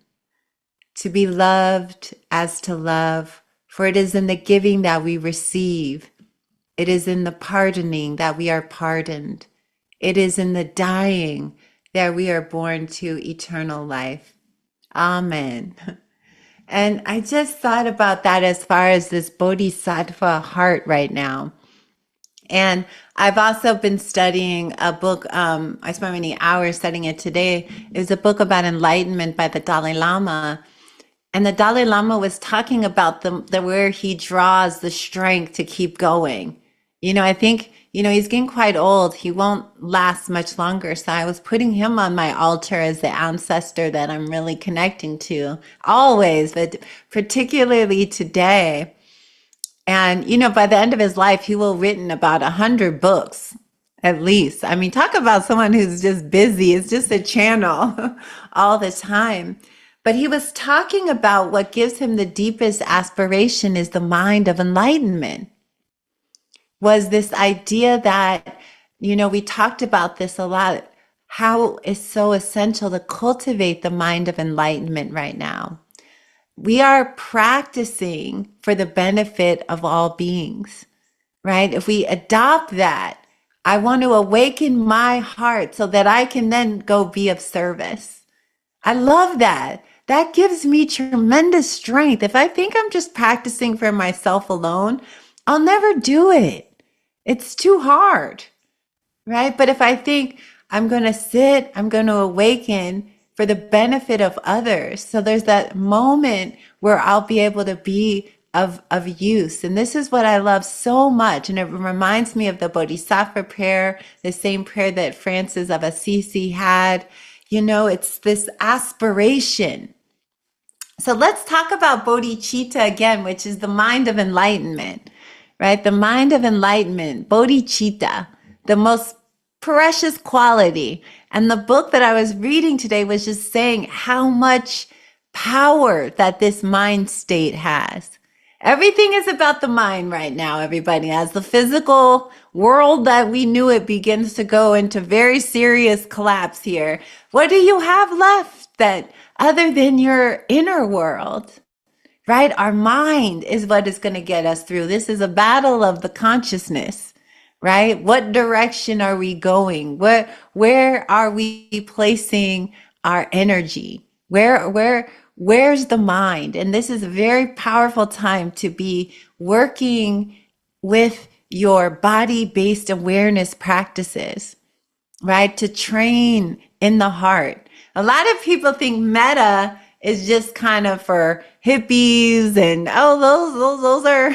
to be loved as to love, for it is in the giving that we receive. It is in the pardoning that we are pardoned. It is in the dying that we are born to eternal life. Amen. And I just thought about that as far as this bodhisattva heart right now. And I've also been studying a book. I spent many hours studying it today. It was a book about enlightenment by the Dalai Lama. And the Dalai Lama was talking about the where he draws the strength to keep going. I think, he's getting quite old. He won't last much longer. So I was putting him on my altar as the ancestor that I'm really connecting to always, but particularly today. And, by the end of his life, he will have written about 100 books at least. I mean, talk about someone who's just busy. It's just a channel all the time. But he was talking about what gives him the deepest aspiration is the mind of enlightenment. Was this idea that, we talked about this a lot, how it's so essential to cultivate the mind of enlightenment right now. We are practicing for the benefit of all beings, right? If we adopt that, I want to awaken my heart so that I can then go be of service. I love that. That gives me tremendous strength. If I think I'm just practicing for myself alone, I'll never do it. It's too hard, right? But if I think I'm going to sit, I'm going to awaken for the benefit of others. So there's that moment where I'll be able to be of use. And this is what I love so much. And it reminds me of the Bodhisattva prayer, the same prayer that Francis of Assisi had. It's this aspiration. So let's talk about bodhicitta again, which is the mind of enlightenment, right? The mind of enlightenment, bodhicitta, the most precious quality. And the book that I was reading today was just saying how much power that this mind state has. Everything is about the mind right now, everybody. As the physical world that we knew it begins to go into very serious collapse here, what do you have left that other than your inner world? Right? Our mind is what is going to get us through. This is a battle of the consciousness, right? What direction are we going? Where are we placing our energy? Where's the mind? And this is a very powerful time to be working with your body-based awareness practices, right? To train in the heart. A lot of people think metta is just kind of for hippies and those are,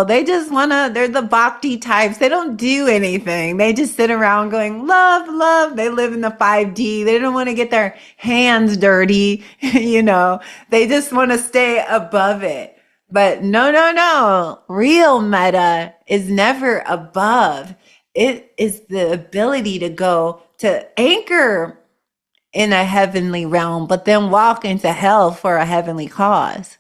they just they're the bhakti types. They don't do anything. They just sit around going, love, love. They live in the 5D. They don't want to get their hands dirty. They just want to stay above it. But no. Real metta is never above. It is the ability to go to anchor in a heavenly realm, but then walk into hell for a heavenly cause,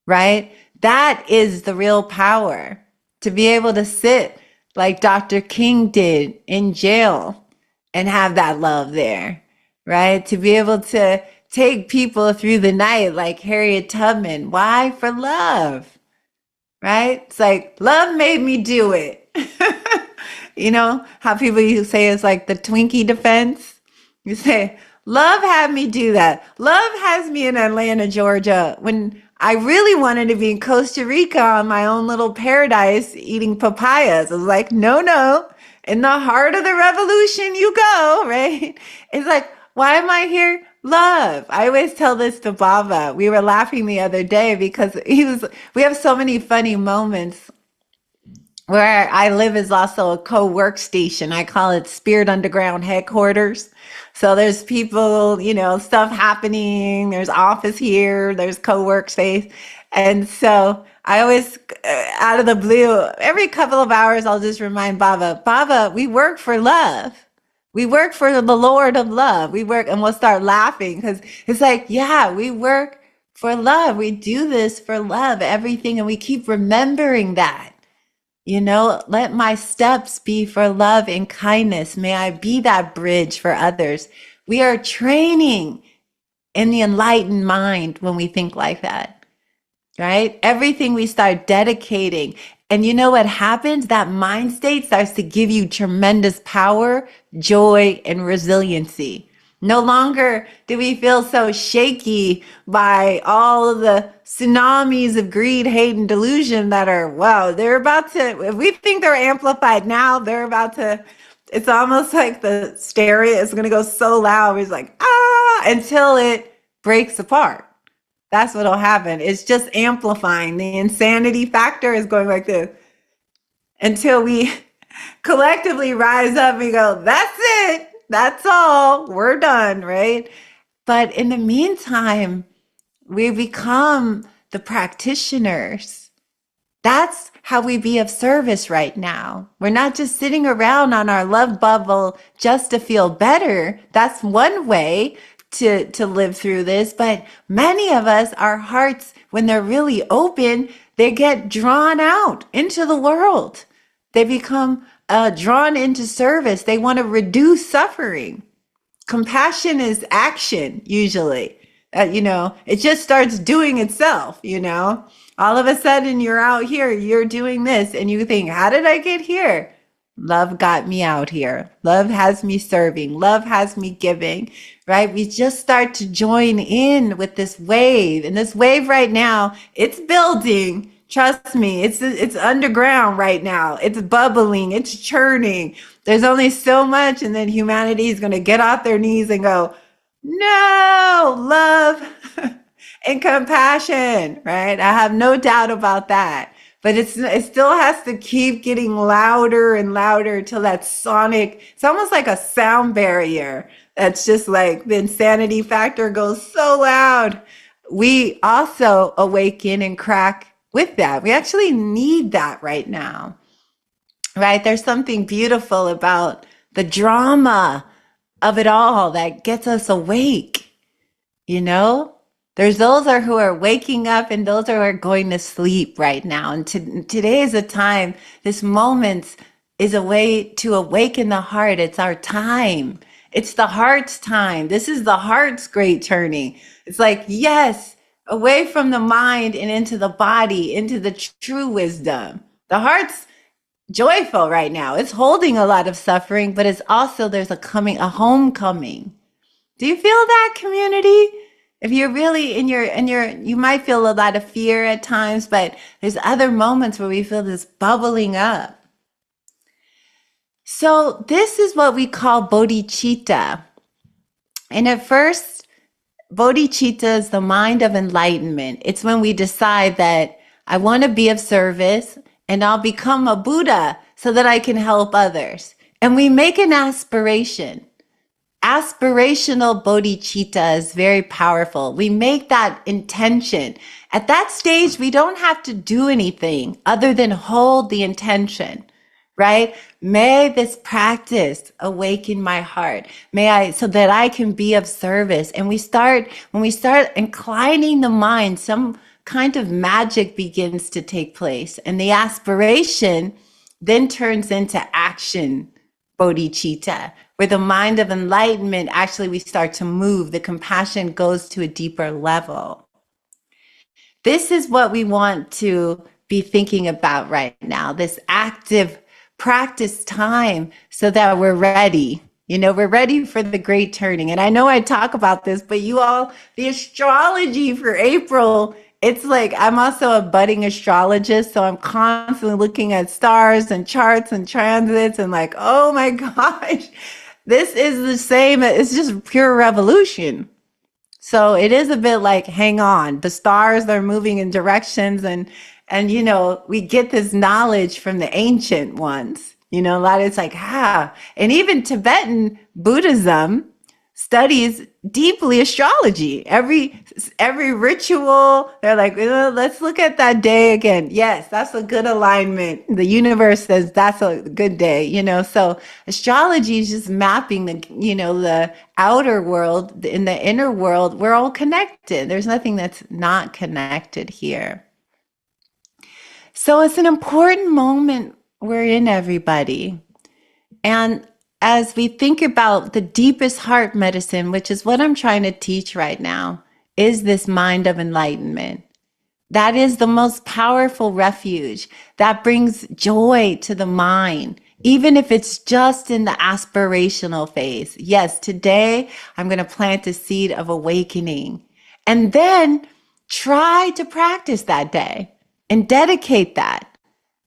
right? That is the real power, to be able to sit like Dr. King did in jail and have that love there, right? To be able to take people through the night like Harriet Tubman. Why? For love, right? It's like, love made me do it. You know how people used to say it's like the Twinkie defense? You say, love had me do that. Love has me in Atlanta, Georgia, when I really wanted to be in Costa Rica on my own little paradise eating papayas. I was like, no, no. In the heart of the revolution, you go, right? It's like, why am I here? Love. I always tell this to Baba. We were laughing the other day because we have so many funny moments. Where I live is also a co-work station. I call it Spirit Underground headquarters. So there's people, stuff happening. There's office here. There's co-work space. And so I always, out of the blue, every couple of hours, I'll just remind Baba, we work for love. We work for the Lord of love. We work, and we'll start laughing because it's like, yeah, we work for love. We do this for love, everything. And we keep remembering that. Let my steps be for love and kindness. May I be that bridge for others. We are training in the enlightened mind when we think like that, right? Everything we start dedicating. And you know what happens? That mind state starts to give you tremendous power, joy, and resiliency. No longer do we feel so shaky by all of the tsunamis of greed, hate, and delusion that are, wow, they're about to, if we think they're amplified now, they're about to, it's almost like the stereo is going to go so loud. It's like, until it breaks apart. That's what'll happen. It's just amplifying. The insanity factor is going like this until we collectively rise up and go, that's it. That's all. We're done, right? But in the meantime, we become the practitioners. That's how we be of service right now. We're not just sitting around on our love bubble just to feel better. That's one way to live through this. But many of us, our hearts, when they're really open, they get drawn out into the world. They become drawn into service. They want to reduce suffering. Compassion is action, usually. It just starts doing itself, All of a sudden, you're out here, you're doing this, and you think, how did I get here? Love got me out here. Love has me serving. Love has me giving, right? We just start to join in with this wave. And this wave right now, it's building. Trust me, it's underground right now. It's bubbling, it's churning. There's only so much, and then humanity is going to get off their knees and go, no, love and compassion, right? I have no doubt about that. But it still has to keep getting louder and louder till that sonic, it's almost like a sound barrier. That's just like the insanity factor goes so loud. We also awaken and crack with that. We actually need that right now, right? There's something beautiful about the drama of it all that gets us awake, There's those who are waking up and those who are going to sleep right now. And today is a time, this moment is a way to awaken the heart. It's our time. It's the heart's time. This is the heart's great turning. It's like, yes, away from the mind and into the body, into the true wisdom. The heart's joyful right now. It's holding a lot of suffering, but it's also, there's a homecoming. Do you feel that, community? If you're really you might feel a lot of fear at times, but there's other moments where we feel this bubbling up. So this is what we call bodhicitta. And at first, bodhicitta is the mind of enlightenment. It's when we decide that I want to be of service and I'll become a Buddha so that I can help others. And we make an aspiration. Aspirational bodhicitta is very powerful. We make that intention. At that stage, we don't have to do anything other than hold the intention, right? May this practice awaken my heart. So that I can be of service. And when we start inclining the mind, some kind of magic begins to take place. And the aspiration then turns into action, bodhicitta. Where the mind of enlightenment, actually, we start to move. The compassion goes to a deeper level. This is what we want to be thinking about right now, this active practice time so that we're ready. We're ready for the great turning. And I know I talk about this, but you all, the astrology for April, it's like I'm also a budding astrologist. So I'm constantly looking at stars and charts and transits and like, oh my gosh, this is the same. It's just pure revolution. So it is a bit like, hang on, the stars are moving in directions and we get this knowledge from the ancient ones. A lot of it's like, and even Tibetan Buddhism studies deeply astrology. Every ritual, they're like, let's look at that day again. Yes, that's a good alignment. The universe says that's a good day. So astrology is just mapping the outer world. In the inner world, we're all connected. There's nothing that's not connected here. So it's an important moment we're in, everybody. And as we think about the deepest heart medicine, which is what I'm trying to teach right now, is this mind of enlightenment. That is the most powerful refuge that brings joy to the mind, even if it's just in the aspirational phase. Yes, today I'm going to plant a seed of awakening and then try to practice that day and dedicate that.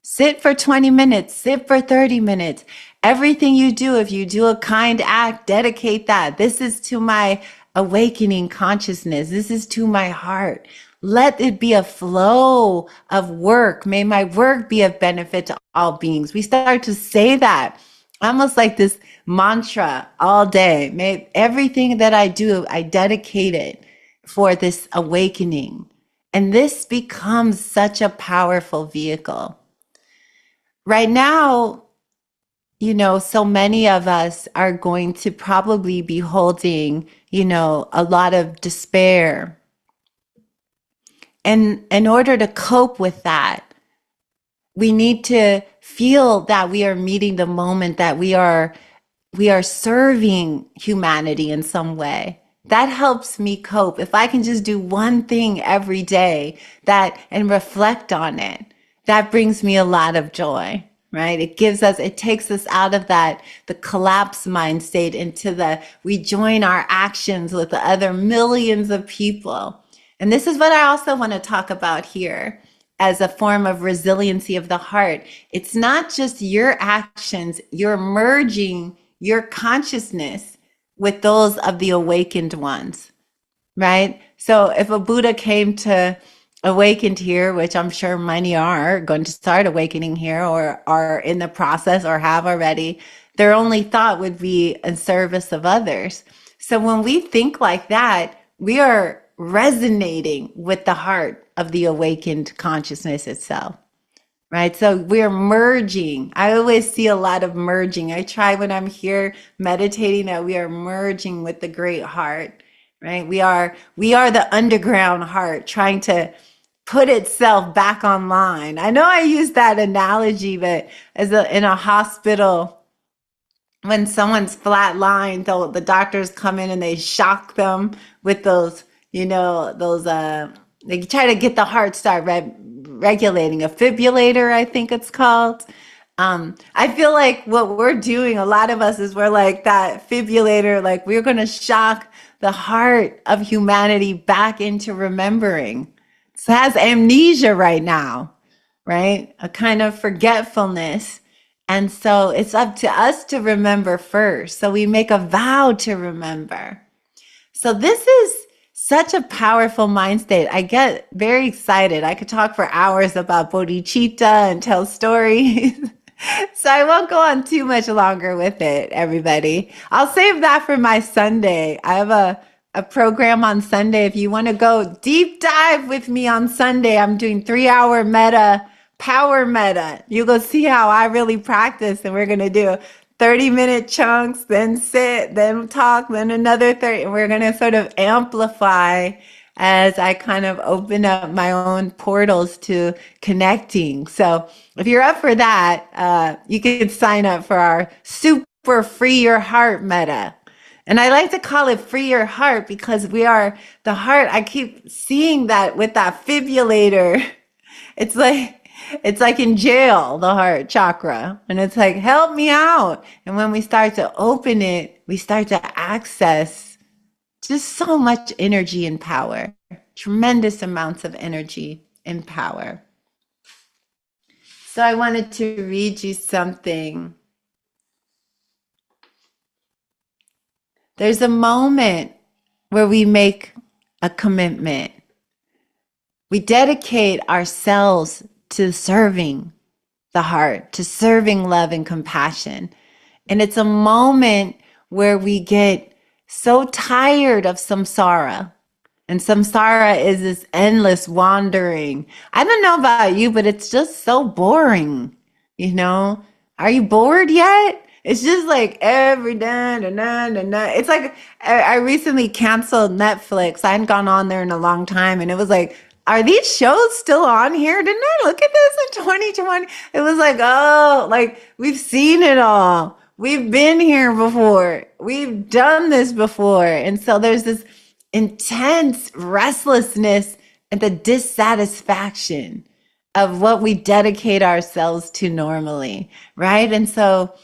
Sit for 20 minutes, sit for 30 minutes. Everything you do, if you do a kind act, dedicate that. This is to my awakening consciousness. This is to my heart. Let it be a flow of work. May my work be of benefit to all beings. We start to say that almost like this mantra all day. May everything that I do, I dedicate it for this awakening. And this becomes such a powerful vehicle. Right now, so many of us are going to probably be holding, a lot of despair. And in order to cope with that, we need to feel that we are meeting the moment, that we are serving humanity in some way. That helps me cope. If I can just do one thing every day and reflect on it, that brings me a lot of joy, right? It takes us out of the collapse mind state into we join our actions with the other millions of people. And this is what I also want to talk about here as a form of resiliency of the heart. It's not just your actions, you're merging your consciousness with those of the awakened ones, right? So if a Buddha came to awakened here, which I'm sure many are going to start awakening here or are in the process or have already, their only thought would be in service of others. So when we think like that, we are resonating with the heart of the awakened consciousness itself. Right. So we're merging. I always see a lot of merging. I try when I'm here meditating that we are merging with the great heart. Right. We are the underground heart trying to put itself back online. I know I use that analogy, but in a hospital, when someone's flatlined, the doctors come in and they shock them with those, they try to get the heart start regulating, a fibrillator, I think it's called. I feel like what we're doing, a lot of us, is we're like that fibrillator, like we're going to shock the heart of humanity back into remembering. It has amnesia right now, right? A kind of forgetfulness. And so it's up to us to remember first. So we make a vow to remember. So this is such a powerful mind state. I get very excited. I could talk for hours about bodhicitta and tell stories. So I won't go on too much longer with it, everybody. I'll save that for my Sunday. I have a program on Sunday. If you want to go deep dive with me on Sunday, I'm doing 3-hour metta, power metta. You go see how I really practice, and we're going to do 30-minute chunks, then sit, then talk, then another 30. And we're going to sort of amplify as I kind of open up my own portals to connecting. So if you're up for that, you can sign up for our super for free your heart meta. And I like to call it free your heart because we are the heart. I keep seeing that with that fibrillator. It's like in jail, the heart chakra. And it's like, help me out. And when we start to open it, we start to access just so much energy and power, tremendous amounts of energy and power. So I wanted to read you something. There's a moment where we make a commitment. We dedicate ourselves to serving the heart, to serving love and compassion. And it's a moment where we get so tired of samsara. And samsara is this endless wandering. I don't know about you, but it's just so boring. You know, are you bored yet? It's just like every day, it's like I recently canceled Netflix. I hadn't gone on there in a long time, and it was like, are these shows still on here? Didn't I look at this in 2020? It was like, oh, like we've seen it all. We've been here before. We've done this before. And so there's this intense restlessness and the dissatisfaction of what we dedicate ourselves to normally, right? And so,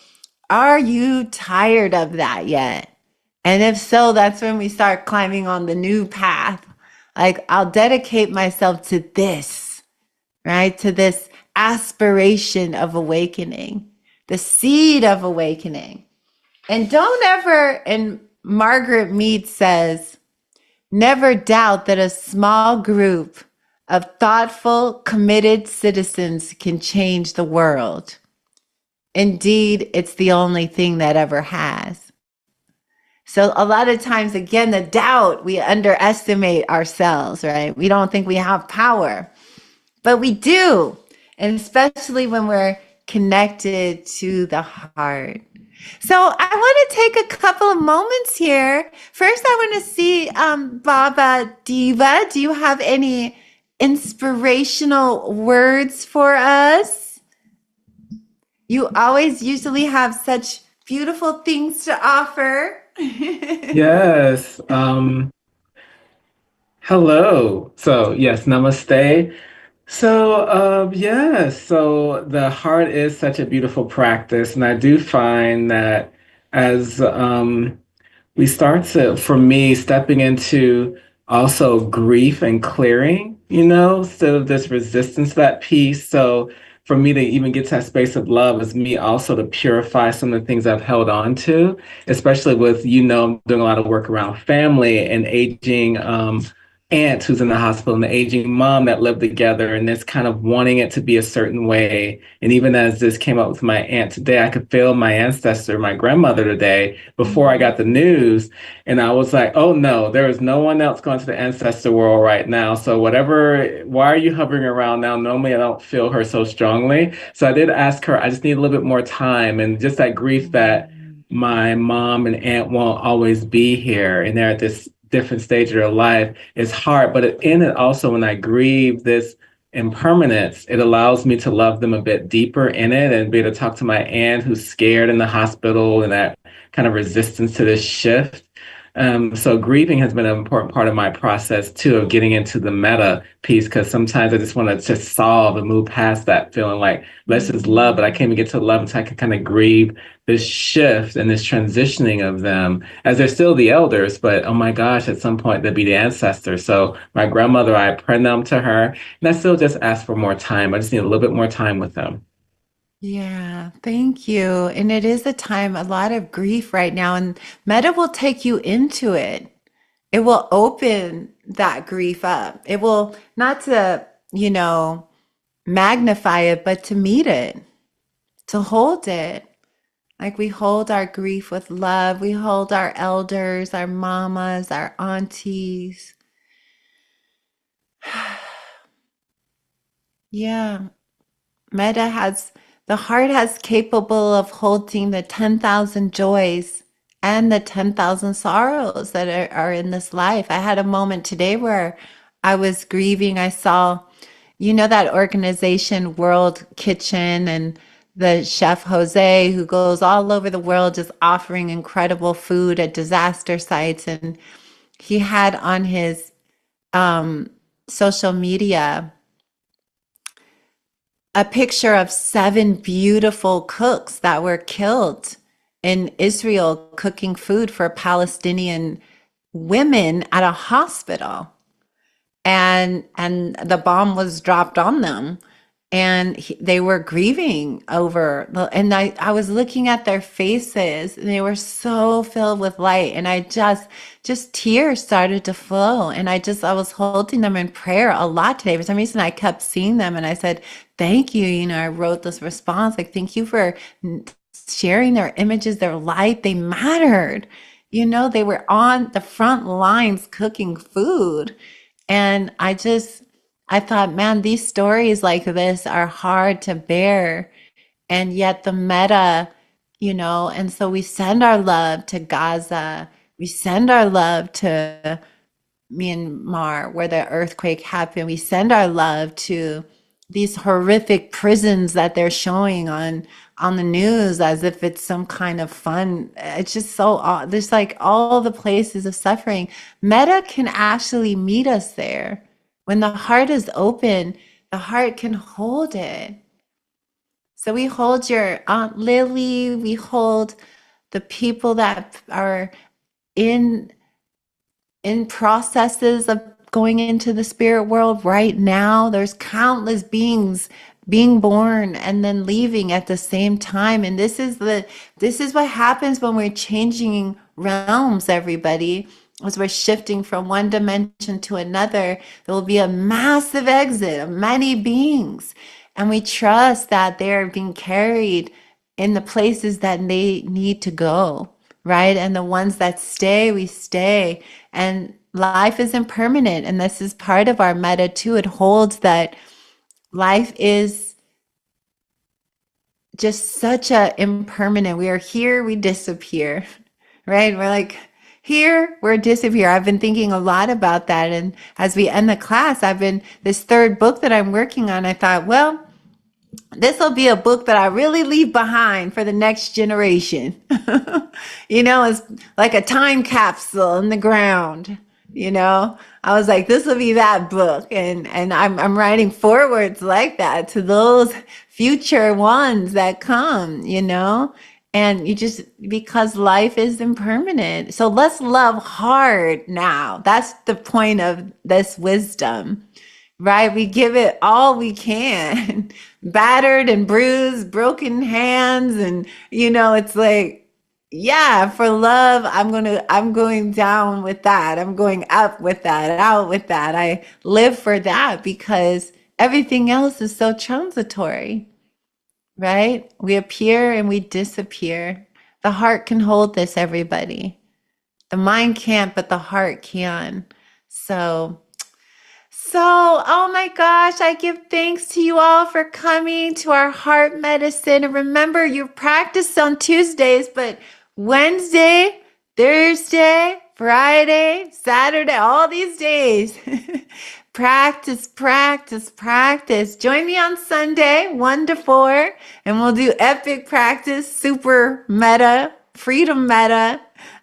are you tired of that yet? And if so, that's when we start climbing on the new path. Like, I'll dedicate myself to this, right? To this aspiration of awakening, the seed of awakening. And don't ever, and Margaret Mead says, never doubt that a small group of thoughtful, committed citizens can change the world. Indeed, it's the only thing that ever has. So a lot of times, again, the doubt, we underestimate ourselves, right? We don't think we have power, but we do. And especially when we're connected to the heart. So I want to take a couple of moments here. First, I want to see Baba Diva. Do you have any inspirational words for us? You always usually have such beautiful things to offer. Yes. Hello. So, yes, namaste. So, yes, so the heart is such a beautiful practice. And I do find that as we start to, for me, stepping into also grief and clearing, instead of this resistance, that piece. So for me to even get to that space of love is me also to purify some of the things I've held on to, especially with, I'm doing a lot of work around family and aging aunt who's in the hospital and the aging mom that live together and this kind of wanting it to be a certain way. And even as this came up with my aunt today, I could feel my ancestor, my grandmother today, before I got the news. And I was like, oh no, there is no one else going to the ancestor world right now. So why are you hovering around now? Normally I don't feel her so strongly. So I did ask her, I just need a little bit more time and just that grief that my mom and aunt won't always be here. And they're at this different stage of their life is hard, but in it also, when I grieve this impermanence, it allows me to love them a bit deeper in it and be able to talk to my aunt who's scared in the hospital and that kind of resistance to this shift. So grieving has been an important part of my process too, of getting into the meta piece, because sometimes I just want to just solve and move past that feeling like, let's just love, but I can't even get to love until I can kind of grieve this shift and this transitioning of them as they're still the elders, but oh my gosh, at some point they'll be the ancestors. So my grandmother, I prenum to her, and I still just ask for more time. I just need a little bit more time with them. Yeah, thank you. And it is a time, a lot of grief right now, and Meta will take you into it. It will open that grief up. It will not to, magnify it, but to meet it, to hold it. Like we hold our grief with love. We hold our elders, our mamas, our aunties. Yeah. Meta has, the heart has capable of holding the 10,000 joys and the 10,000 sorrows that are in this life. I had a moment today where I was grieving. I saw, that organization, World Kitchen, and the chef Jose, who goes all over the world just offering incredible food at disaster sites. And he had on his um, social media a picture of 7 beautiful cooks that were killed in Israel cooking food for Palestinian women at a hospital. And the bomb was dropped on them, and they were grieving over, and I was looking at their faces, and they were so filled with light, and I just tears started to flow, and I was holding them in prayer a lot today. For some reason I kept seeing them, and I said thank you. I wrote this response like, thank you for sharing their images, their light. They mattered. They were on the front lines cooking food. And I thought, man, these stories like this are hard to bear. And yet the meta, and so we send our love to Gaza. We send our love to Myanmar, where the earthquake happened. We send our love to these horrific prisons that they're showing on the news as if it's some kind of fun. It's just so there's like all the places of suffering. Meta can actually meet us there. When the heart is open, the heart can hold it. So we hold your Aunt Lily. We hold the people that are in processes of going into the spirit world right now. There's countless beings being born and then leaving at the same time. And this is what happens when we're changing realms, everybody. As we're shifting from one dimension to another, there will be a massive exit of many beings. And we trust that they're being carried in the places that they need to go, right? And the ones that stay, we stay. And life is impermanent. And this is part of our meta too. It holds that life is just such a impermanent. We are here, we disappear, right? We're like, here, we're disappear. I've been thinking a lot about that. And as we end the class, this third book that I'm working on, I thought, well, this will be a book that I really leave behind for the next generation. It's like a time capsule in the ground. I was like, this will be that book, and I'm writing forwards like that to those future ones that come. And you just, because life is impermanent. So let's love hard now. That's the point of this wisdom. Right? We give it all we can, battered and bruised, broken hands. And, it's like, yeah, for love, I'm going down with that. I'm going up with that, out with that. I live for that because everything else is so transitory, right? We appear and we disappear. The heart can hold this, everybody. The mind can't, but the heart can. So, oh my gosh, I give thanks to you all for coming to our heart medicine. And remember, you practice on Tuesdays, but Wednesday, Thursday, Friday, Saturday, all these days, practice, practice, practice. Join me on Sunday, 1 to 4, and we'll do epic practice, super meta, freedom meta.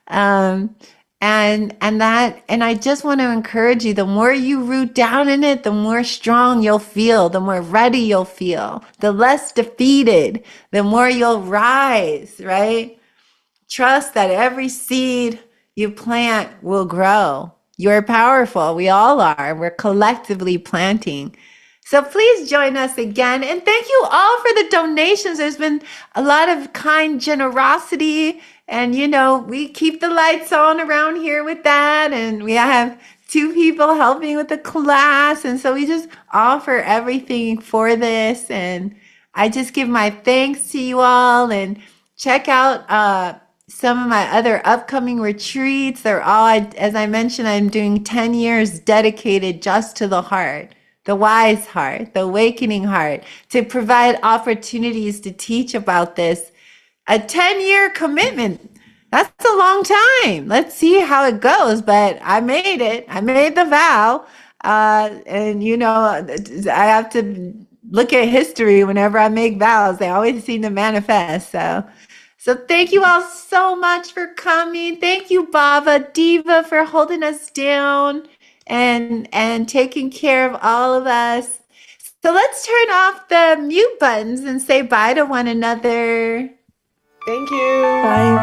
Um, and I just want to encourage you, the more you root down in it, the more strong you'll feel, the more ready you'll feel, the less defeated, the more you'll rise, right? Trust that every seed you plant will grow. You're powerful. We all are. We're collectively planting. So please join us again. And thank you all for the donations. There's been a lot of kind generosity. And, we keep the lights on around here with that. And we have 2 people helping with the class. And so we just offer everything for this. And I just give my thanks to you all, and check out some of my other upcoming retreats. They're all, as I mentioned, I'm doing 10 years dedicated just to the heart. The wise heart, the awakening heart, to provide opportunities to teach about this. A 10-year commitment. That's a long time. Let's see how it goes. But I made it. I made the vow. And, I have to look at history, whenever I make vows, they always seem to manifest. So thank you all so much for coming. Thank you, Baba Diva, for holding us down and taking care of all of us. So let's turn off the mute buttons and say bye to one another. Thank you. Bye, everyone.